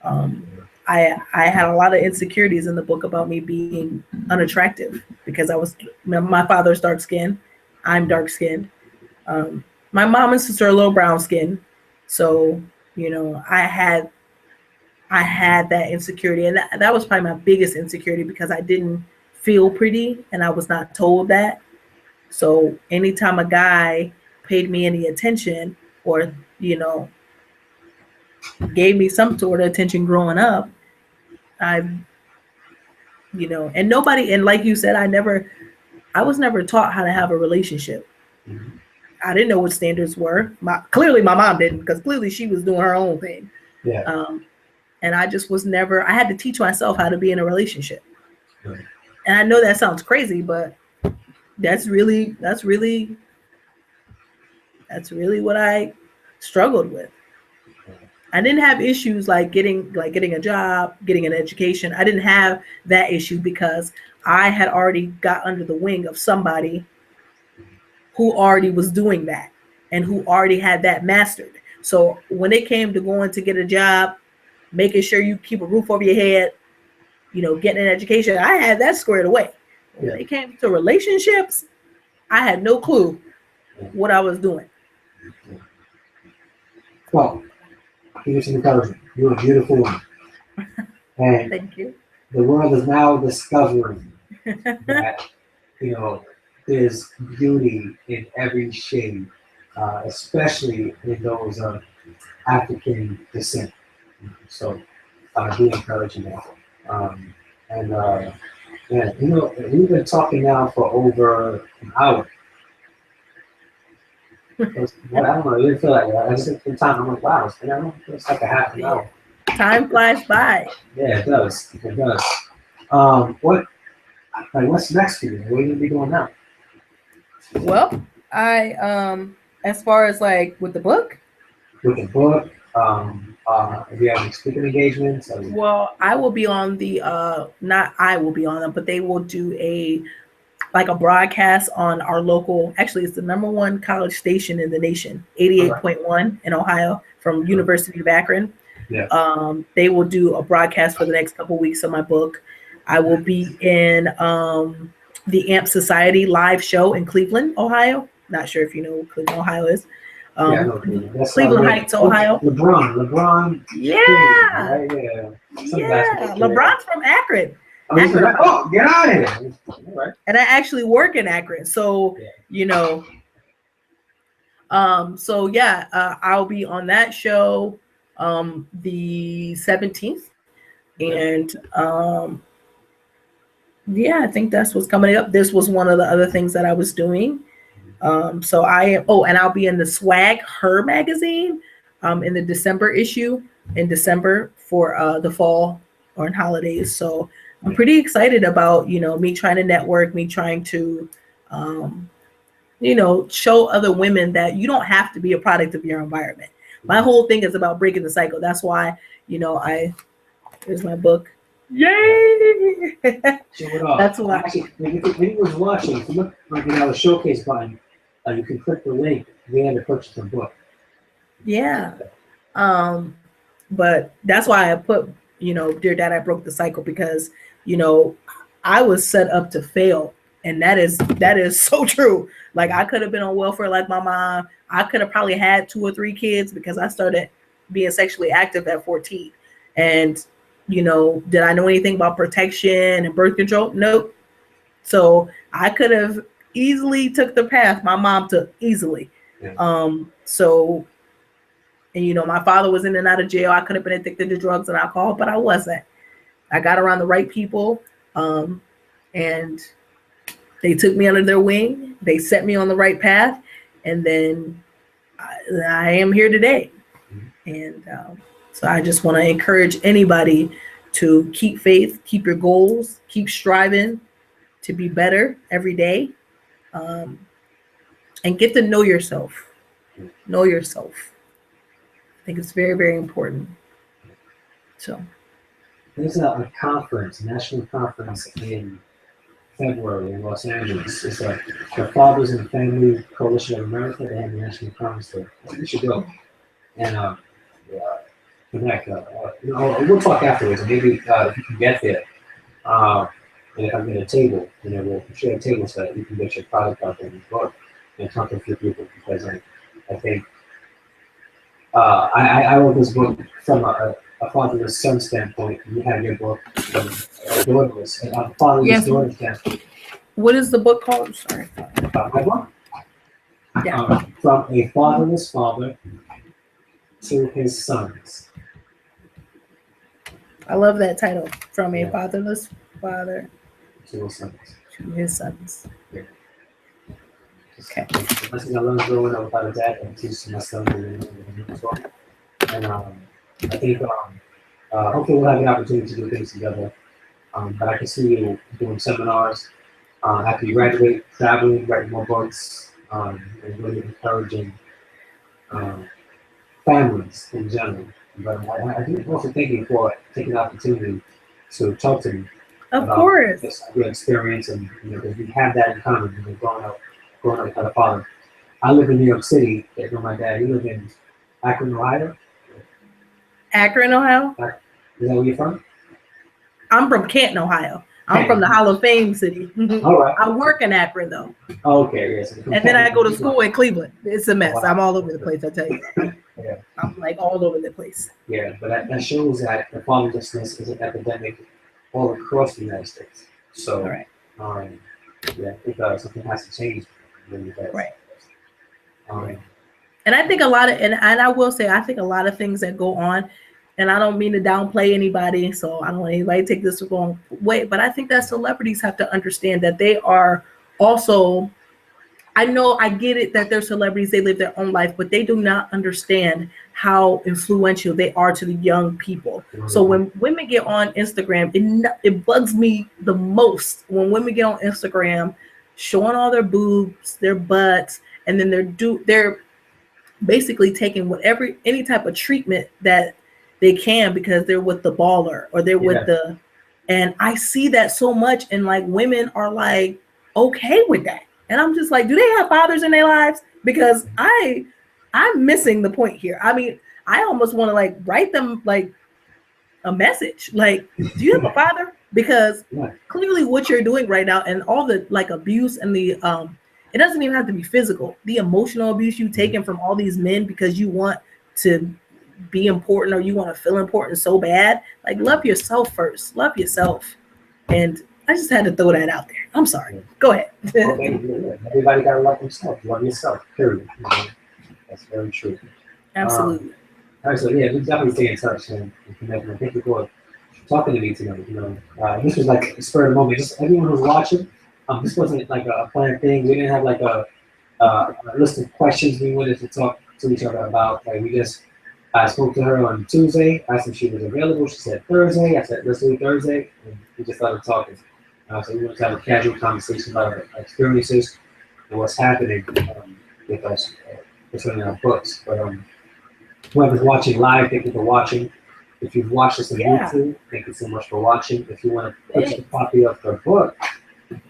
Speaker 2: I had a lot of insecurities in the book about me being unattractive because my father's dark skinned, I'm dark skinned. My mom and sister are a little brown skinned, so I had that insecurity, and that was probably my biggest insecurity because I didn't feel pretty and I was not told that. So anytime a guy paid me any attention or gave me some sort of attention growing up, I and nobody, and like you said, I was never taught how to have a relationship.
Speaker 1: Mm-hmm.
Speaker 2: I didn't know what standards were. Clearly my mom didn't, because clearly she was doing her own thing.
Speaker 1: Yeah.
Speaker 2: And I just was never, I had to teach myself how to be in a relationship.
Speaker 1: Right.
Speaker 2: And I know that sounds crazy, but that's really what I struggled with. I didn't have issues like getting a job, getting an education. I didn't have that issue because I had already got under the wing of somebody who already was doing that and who already had that mastered. So when it came to going to get a job, making sure you keep a roof over your head, getting an education, I had that squared away. When it came to relationships, I had no clue what I was doing.
Speaker 1: Well, you're intelligent. You're a beautiful woman. And
Speaker 2: Thank you.
Speaker 1: The world is now discovering that, there's beauty in every shade, especially in those of African descent. So, be encouraging that. We've been talking now for over an hour. Well, I don't know. I didn't feel like that. I just took the time. I'm like, wow, it's like a half an hour.
Speaker 2: Time flies by.
Speaker 1: Yeah, it does. It does. What? Like, what's next for you? What are you gonna be doing now?
Speaker 2: Well, I as far as like with the book,
Speaker 1: With the book? If you have any speaking engagements?
Speaker 2: well, I will be on the not I will be on them, but they will do a like a broadcast on our local, actually it's the number one college station in the nation,
Speaker 1: Okay.
Speaker 2: 88.1 in Ohio from
Speaker 1: Sure.
Speaker 2: University of Akron.
Speaker 1: Yeah.
Speaker 2: They will do a broadcast for the next couple of weeks of my book. I will be in the AMP Society live show in Cleveland, Ohio. Not sure if you know what Cleveland, Ohio is.
Speaker 1: Yeah, I know Cleveland. That's
Speaker 2: Cleveland Heights, Ohio.
Speaker 1: LeBron
Speaker 2: Yeah.
Speaker 1: James, right? Yeah. Some
Speaker 2: Yeah.
Speaker 1: basketball player.
Speaker 2: LeBron's from Akron.
Speaker 1: Oh, he's from
Speaker 2: Akron.
Speaker 1: oh, get out of here. All right.
Speaker 2: And I actually work in Akron. So,
Speaker 1: Yeah.
Speaker 2: you know, so yeah, I'll be on that show the 17th. And yeah, I think that's what's coming up. This was one of the other things that I was doing. So I am, oh, and I'll be in the Swag Her magazine in the December issue in December for the fall or in holidays. So I'm pretty excited about, you know, me trying to network, me trying to, you know, show other women that you don't have to be a product of your environment. My whole thing is about breaking the cycle. That's why, you know, here's my book. Yay!
Speaker 1: Show it off.
Speaker 2: That's why.
Speaker 1: Actually, when you was watching, if you look like you have a showcase button, you can click the link there to purchase the book.
Speaker 2: Yeah. But that's why I put, you know, Dear Dad, I broke the cycle because, you know, I was set up to fail. And that is so true. Like I could have been on welfare like my mom. I could have probably had 2 or 3 kids because I started being sexually active at 14. And, you know, did I know anything about protection and birth control? Nope. So I could have easily took the path my mom took easily.
Speaker 1: Yeah.
Speaker 2: So, and you know, my father was in and out of jail. I could have been addicted to drugs and alcohol, but I wasn't. I got around the right people, and they took me under their wing. They set me on the right path, and then I am here today. And so I just want to encourage anybody to keep faith, keep your goals, keep striving to be better every day, and get to know yourself. Know yourself. I think it's very, very important. So
Speaker 1: there's a conference, national conference in February in Los Angeles. It's the Fathers and Family Coalition of America. They have a national conference there. You should go and connect. You know, we'll talk afterwards. Maybe if you can get there, and if I get a table, you know, we'll share a table so that you can get your product out there in the book and talk to a few people because I think I wrote this book from a fatherless son standpoint. You have your book from a daughterless, fatherless daughter standpoint.
Speaker 2: what is the book called? Sorry.
Speaker 1: My book?
Speaker 2: Yeah.
Speaker 1: From a fatherless father to his sons.
Speaker 2: I love that title. From a
Speaker 1: Yeah.
Speaker 2: fatherless father
Speaker 1: To his sons.
Speaker 2: to his sons.
Speaker 1: Yeah.
Speaker 2: Okay.
Speaker 1: The best thing I learned growing up without a dad and teach to my son as well. And I think hopefully we'll have the opportunity to do things together. But I can see you doing seminars after you graduate, traveling, writing more books, and really encouraging families in general. But I do also thank you for taking the opportunity to talk to me
Speaker 2: Of
Speaker 1: about
Speaker 2: course.
Speaker 1: your experience, and you know, because we have that in common. You know, growing up without a father. I live in New York City. You know, my dad. He lived in Akron, Ohio.
Speaker 2: Akron, Ohio.
Speaker 1: Is that where you're from?
Speaker 2: I'm from Canton, Ohio. I'm from the Hall of Fame city.
Speaker 1: All right.
Speaker 2: I work in Akron though.
Speaker 1: Okay, yes.
Speaker 2: And then I go to school in Cleveland. It's a mess.
Speaker 1: Wow.
Speaker 2: I'm all over the place, I tell you.
Speaker 1: Yeah.
Speaker 2: I'm like all over the place.
Speaker 1: Yeah, but that shows that the fatherlessness is an epidemic all across the United States. So,
Speaker 2: All right.
Speaker 1: yeah, I think something has to change. Really fast.
Speaker 2: Right.
Speaker 1: Um,
Speaker 2: And I think a lot of, and I will say, I think a lot of things that go on, and I don't mean to downplay anybody, so I don't want anybody to take this the wrong way, but I think that celebrities have to understand that they are also I know, I get it that they're celebrities, they live their own life, but they do not understand how influential they are to the young people. So
Speaker 1: Mhm.
Speaker 2: when women get on Instagram, it bugs me the most when women get on Instagram showing all their boobs, their butts, and then they're basically taking whatever any type of treatment that they can because they're with the baller or they're with
Speaker 1: Yeah,
Speaker 2: the, and I see that so much, and like women are like okay with that, and I'm just like, do they have fathers in their lives? Because I'm missing the point here. I mean, I almost want to like write them like a message like, do you have a father? Because
Speaker 1: yeah,
Speaker 2: clearly what you're doing right now and all the like abuse and the it doesn't even have to be physical, the emotional abuse you
Speaker 1: mhm,
Speaker 2: taken from all these men because you want to be important or you want to feel important so bad. Like, love yourself first, love yourself. And I just had to throw that out there. I'm sorry,
Speaker 1: yeah.
Speaker 2: go ahead.
Speaker 1: Okay, yeah, yeah. Everybody gotta love themselves. Love yourself. Period. That's very true. Um,
Speaker 2: Absolutely.
Speaker 1: all right, so yeah, we definitely stay in touch and connect. And thank you for talking to me tonight. This was like a spur of the moment. Just everyone who's watching, this wasn't like a planned thing. We didn't have like a list of questions we wanted to talk to each other about. Like we just, I spoke to her on Tuesday. Asked if she was available. She said Thursday. I said let's do Thursday, and we just started talking. So we wanted to have a casual conversation about our experiences and what's happening with us concerning our books. But whoever's watching live, thank you for watching. If you've watched this on
Speaker 2: Yeah.
Speaker 1: YouTube, thank you so much for watching. If you want to purchase a
Speaker 2: Thanks.
Speaker 1: copy of the book,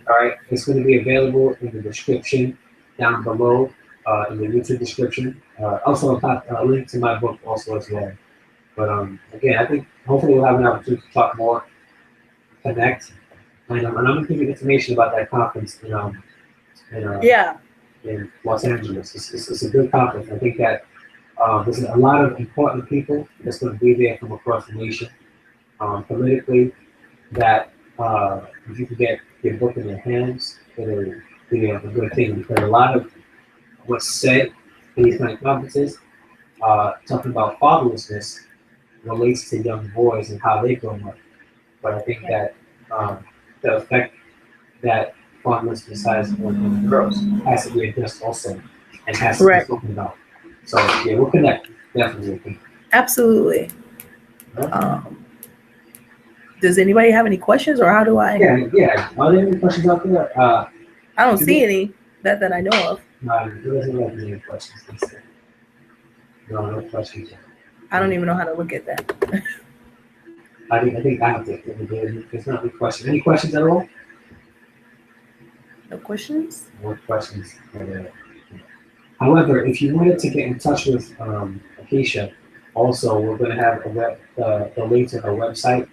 Speaker 1: all right, it's going to be available in the description down below, in the YouTube description. Also, I'll have a link to my book also as well. But again, I think hopefully we'll have an opportunity to talk more, connect, and I'm going to give you information about that conference in,
Speaker 2: Yeah.
Speaker 1: in Los Angeles. It's a good conference. I think that there's a lot of important people that's going to be there from across the nation, politically, that if you can get your book in your hands, it'll be a good thing because a lot of what's said in these kind of conferences, talking about fatherlessness, relates to young boys and how they grow up. But I think
Speaker 2: Yeah.
Speaker 1: that the effect that fatherlessness has on girls has to be addressed also and has to be
Speaker 2: Correct.
Speaker 1: spoken about. So yeah, we'll connect. Definitely.
Speaker 2: Absolutely.
Speaker 1: Huh?
Speaker 2: um does anybody have any questions, or how do I?
Speaker 1: Yeah, yeah. Are there any questions out there?
Speaker 2: I don't
Speaker 1: If you
Speaker 2: see any that I know of.
Speaker 1: no, there doesn't have any questions. No, no questions.
Speaker 2: I don't even know how to look at that.
Speaker 1: I think I have to. There's not any questions. Any questions at all?
Speaker 2: No questions.
Speaker 1: No questions. However, if you wanted to get in touch with Ikeshia, also we're going to have the link to her website,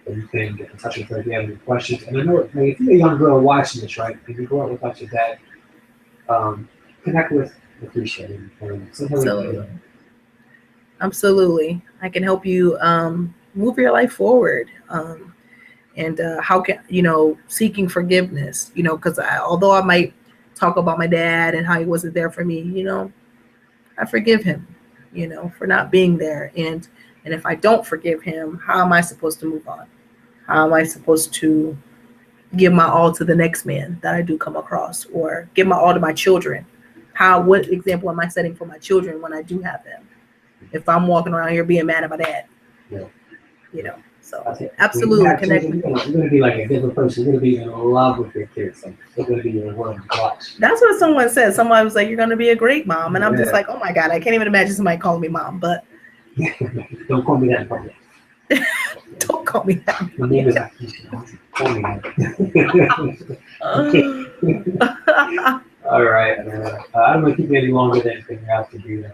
Speaker 1: and you can get in touch with her if you have any questions. And I know like, if you're a young girl watching this, right? If you grow up without your dad, connect with Ikeshia and send her an
Speaker 2: Absolutely.
Speaker 1: email.
Speaker 2: Absolutely. I can help you move your life forward. And how can, seeking forgiveness, because although I might talk about my dad and how he wasn't there for me, I forgive him, for not being there. And if I don't forgive him, how am I supposed to move on? How am I supposed to give my all to the next man that I do come across, or give my all to my children? What example am I setting for my children when I do have them? If I'm walking around here being mad at my dad,
Speaker 1: Yeah.
Speaker 2: So
Speaker 1: That's it. When you
Speaker 2: absolutely
Speaker 1: have
Speaker 2: connect
Speaker 1: children,
Speaker 2: with.
Speaker 1: you're gonna be like a different person. You're gonna be in love with your kids. Like, they're gonna be your world to watch.
Speaker 2: That's what someone said. Someone was like, "You're going to be a great mom," and I'm just
Speaker 1: Yeah.
Speaker 2: like, "Oh my god, I can't even imagine somebody calling me mom." But
Speaker 1: Don't call me that in public.
Speaker 2: don't call me that.
Speaker 1: My name is Ikeshia. Don't call me that. All right. I don't want to keep you any longer than you have to do. Uh,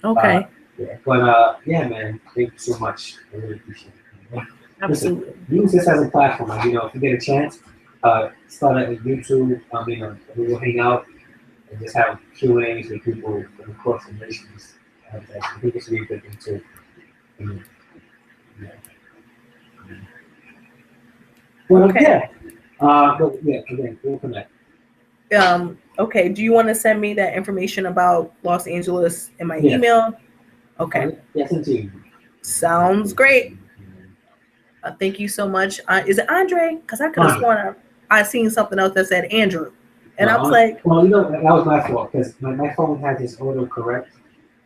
Speaker 2: Okay,
Speaker 1: yeah. But yeah, man. Thank you so much. I really appreciate it. Listen,
Speaker 2: absolutely.
Speaker 1: use this as a platform. Like, if you get a chance, start a YouTube. We will hang out and just have Q&As with people from across the nations. I think it's really good thing too. And, yeah. Well,
Speaker 2: Okay.
Speaker 1: yeah. But yeah, again, we'll connect.
Speaker 2: Okay. Do you want to send me that information about Los Angeles in my
Speaker 1: Yes.
Speaker 2: email? Okay.
Speaker 1: Yes, indeed.
Speaker 2: Sounds great. Thank you so much. Is it Andre? Because I could have
Speaker 1: Andre.
Speaker 2: sworn I seen something else that said Andrew. And I was like,
Speaker 1: well, you know, that was my fault because my phone had this autocorrect.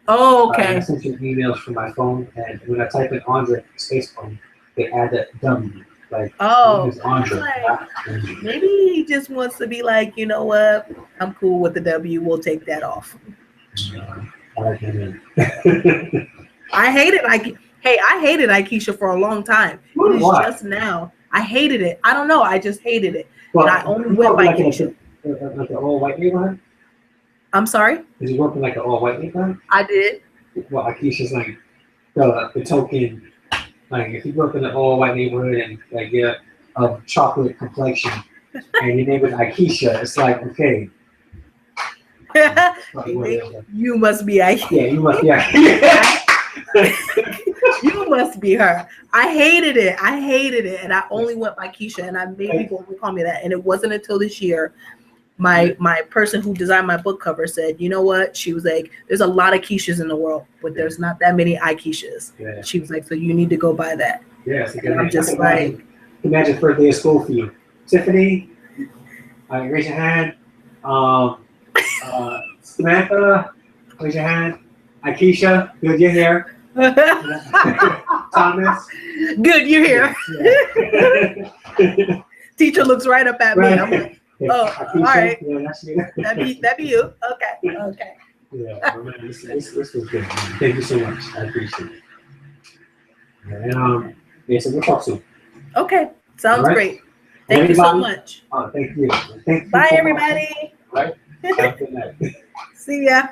Speaker 2: oh,
Speaker 1: I
Speaker 2: okay.
Speaker 1: sent you emails from my phone, and when I type in Andre space phone, they add that W. Like,
Speaker 2: Oh,
Speaker 1: it's
Speaker 2: I was
Speaker 1: Andre.
Speaker 2: like, maybe he just wants to be like, you know what? I'm cool with the W. We'll take that off.
Speaker 1: I like your name.
Speaker 2: I hated I hated Ikeshia for a long time. It is
Speaker 1: Why?
Speaker 2: just now. I hated it. I don't know. I just hated it.
Speaker 1: Well,
Speaker 2: And I only
Speaker 1: you
Speaker 2: went
Speaker 1: grew
Speaker 2: by
Speaker 1: up like
Speaker 2: Keisha.
Speaker 1: like an all-white neighborhood?
Speaker 2: I'm sorry?
Speaker 1: Did you grow up in like an all-white neighborhood?
Speaker 2: I did.
Speaker 1: Well, Akeisha's like the token. Like, if you grew up in an all-white neighborhood and like you're of chocolate complexion, and your name is Ikeshia, it's like, okay.
Speaker 2: You must be Ikeshia.
Speaker 1: Yeah, you must be Ikeshia.
Speaker 2: You must be her. I hated it. And I only went by Keisha, and I made people call me that. And it wasn't until this year, my person who designed my book cover said, you know what? She was like, there's a lot of Keishas in the world, but there's not that many Ikeshas. Yeah. She was like, so you need to go by that.
Speaker 1: Yeah, it's a good name.
Speaker 2: I'm just like,
Speaker 1: imagine first day of school for you. Tiffany, raise your hand. Samantha, raise your hand. Ikeshia, good, you're here. Thomas,
Speaker 2: good, you're here. Yeah. Teacher looks right up at me. I'm like, oh, Ikeshia, all right. Yeah, that's you. That'd be you. Okay.
Speaker 1: Yeah, man, this was good. Man. Thank you so much. I appreciate it. And yeah, so we'll talk soon.
Speaker 2: Okay, sounds great. Thank you so much.
Speaker 1: Oh, thank you. Thank you.
Speaker 2: Bye, everybody.
Speaker 1: All right. Have a good night.
Speaker 2: See ya.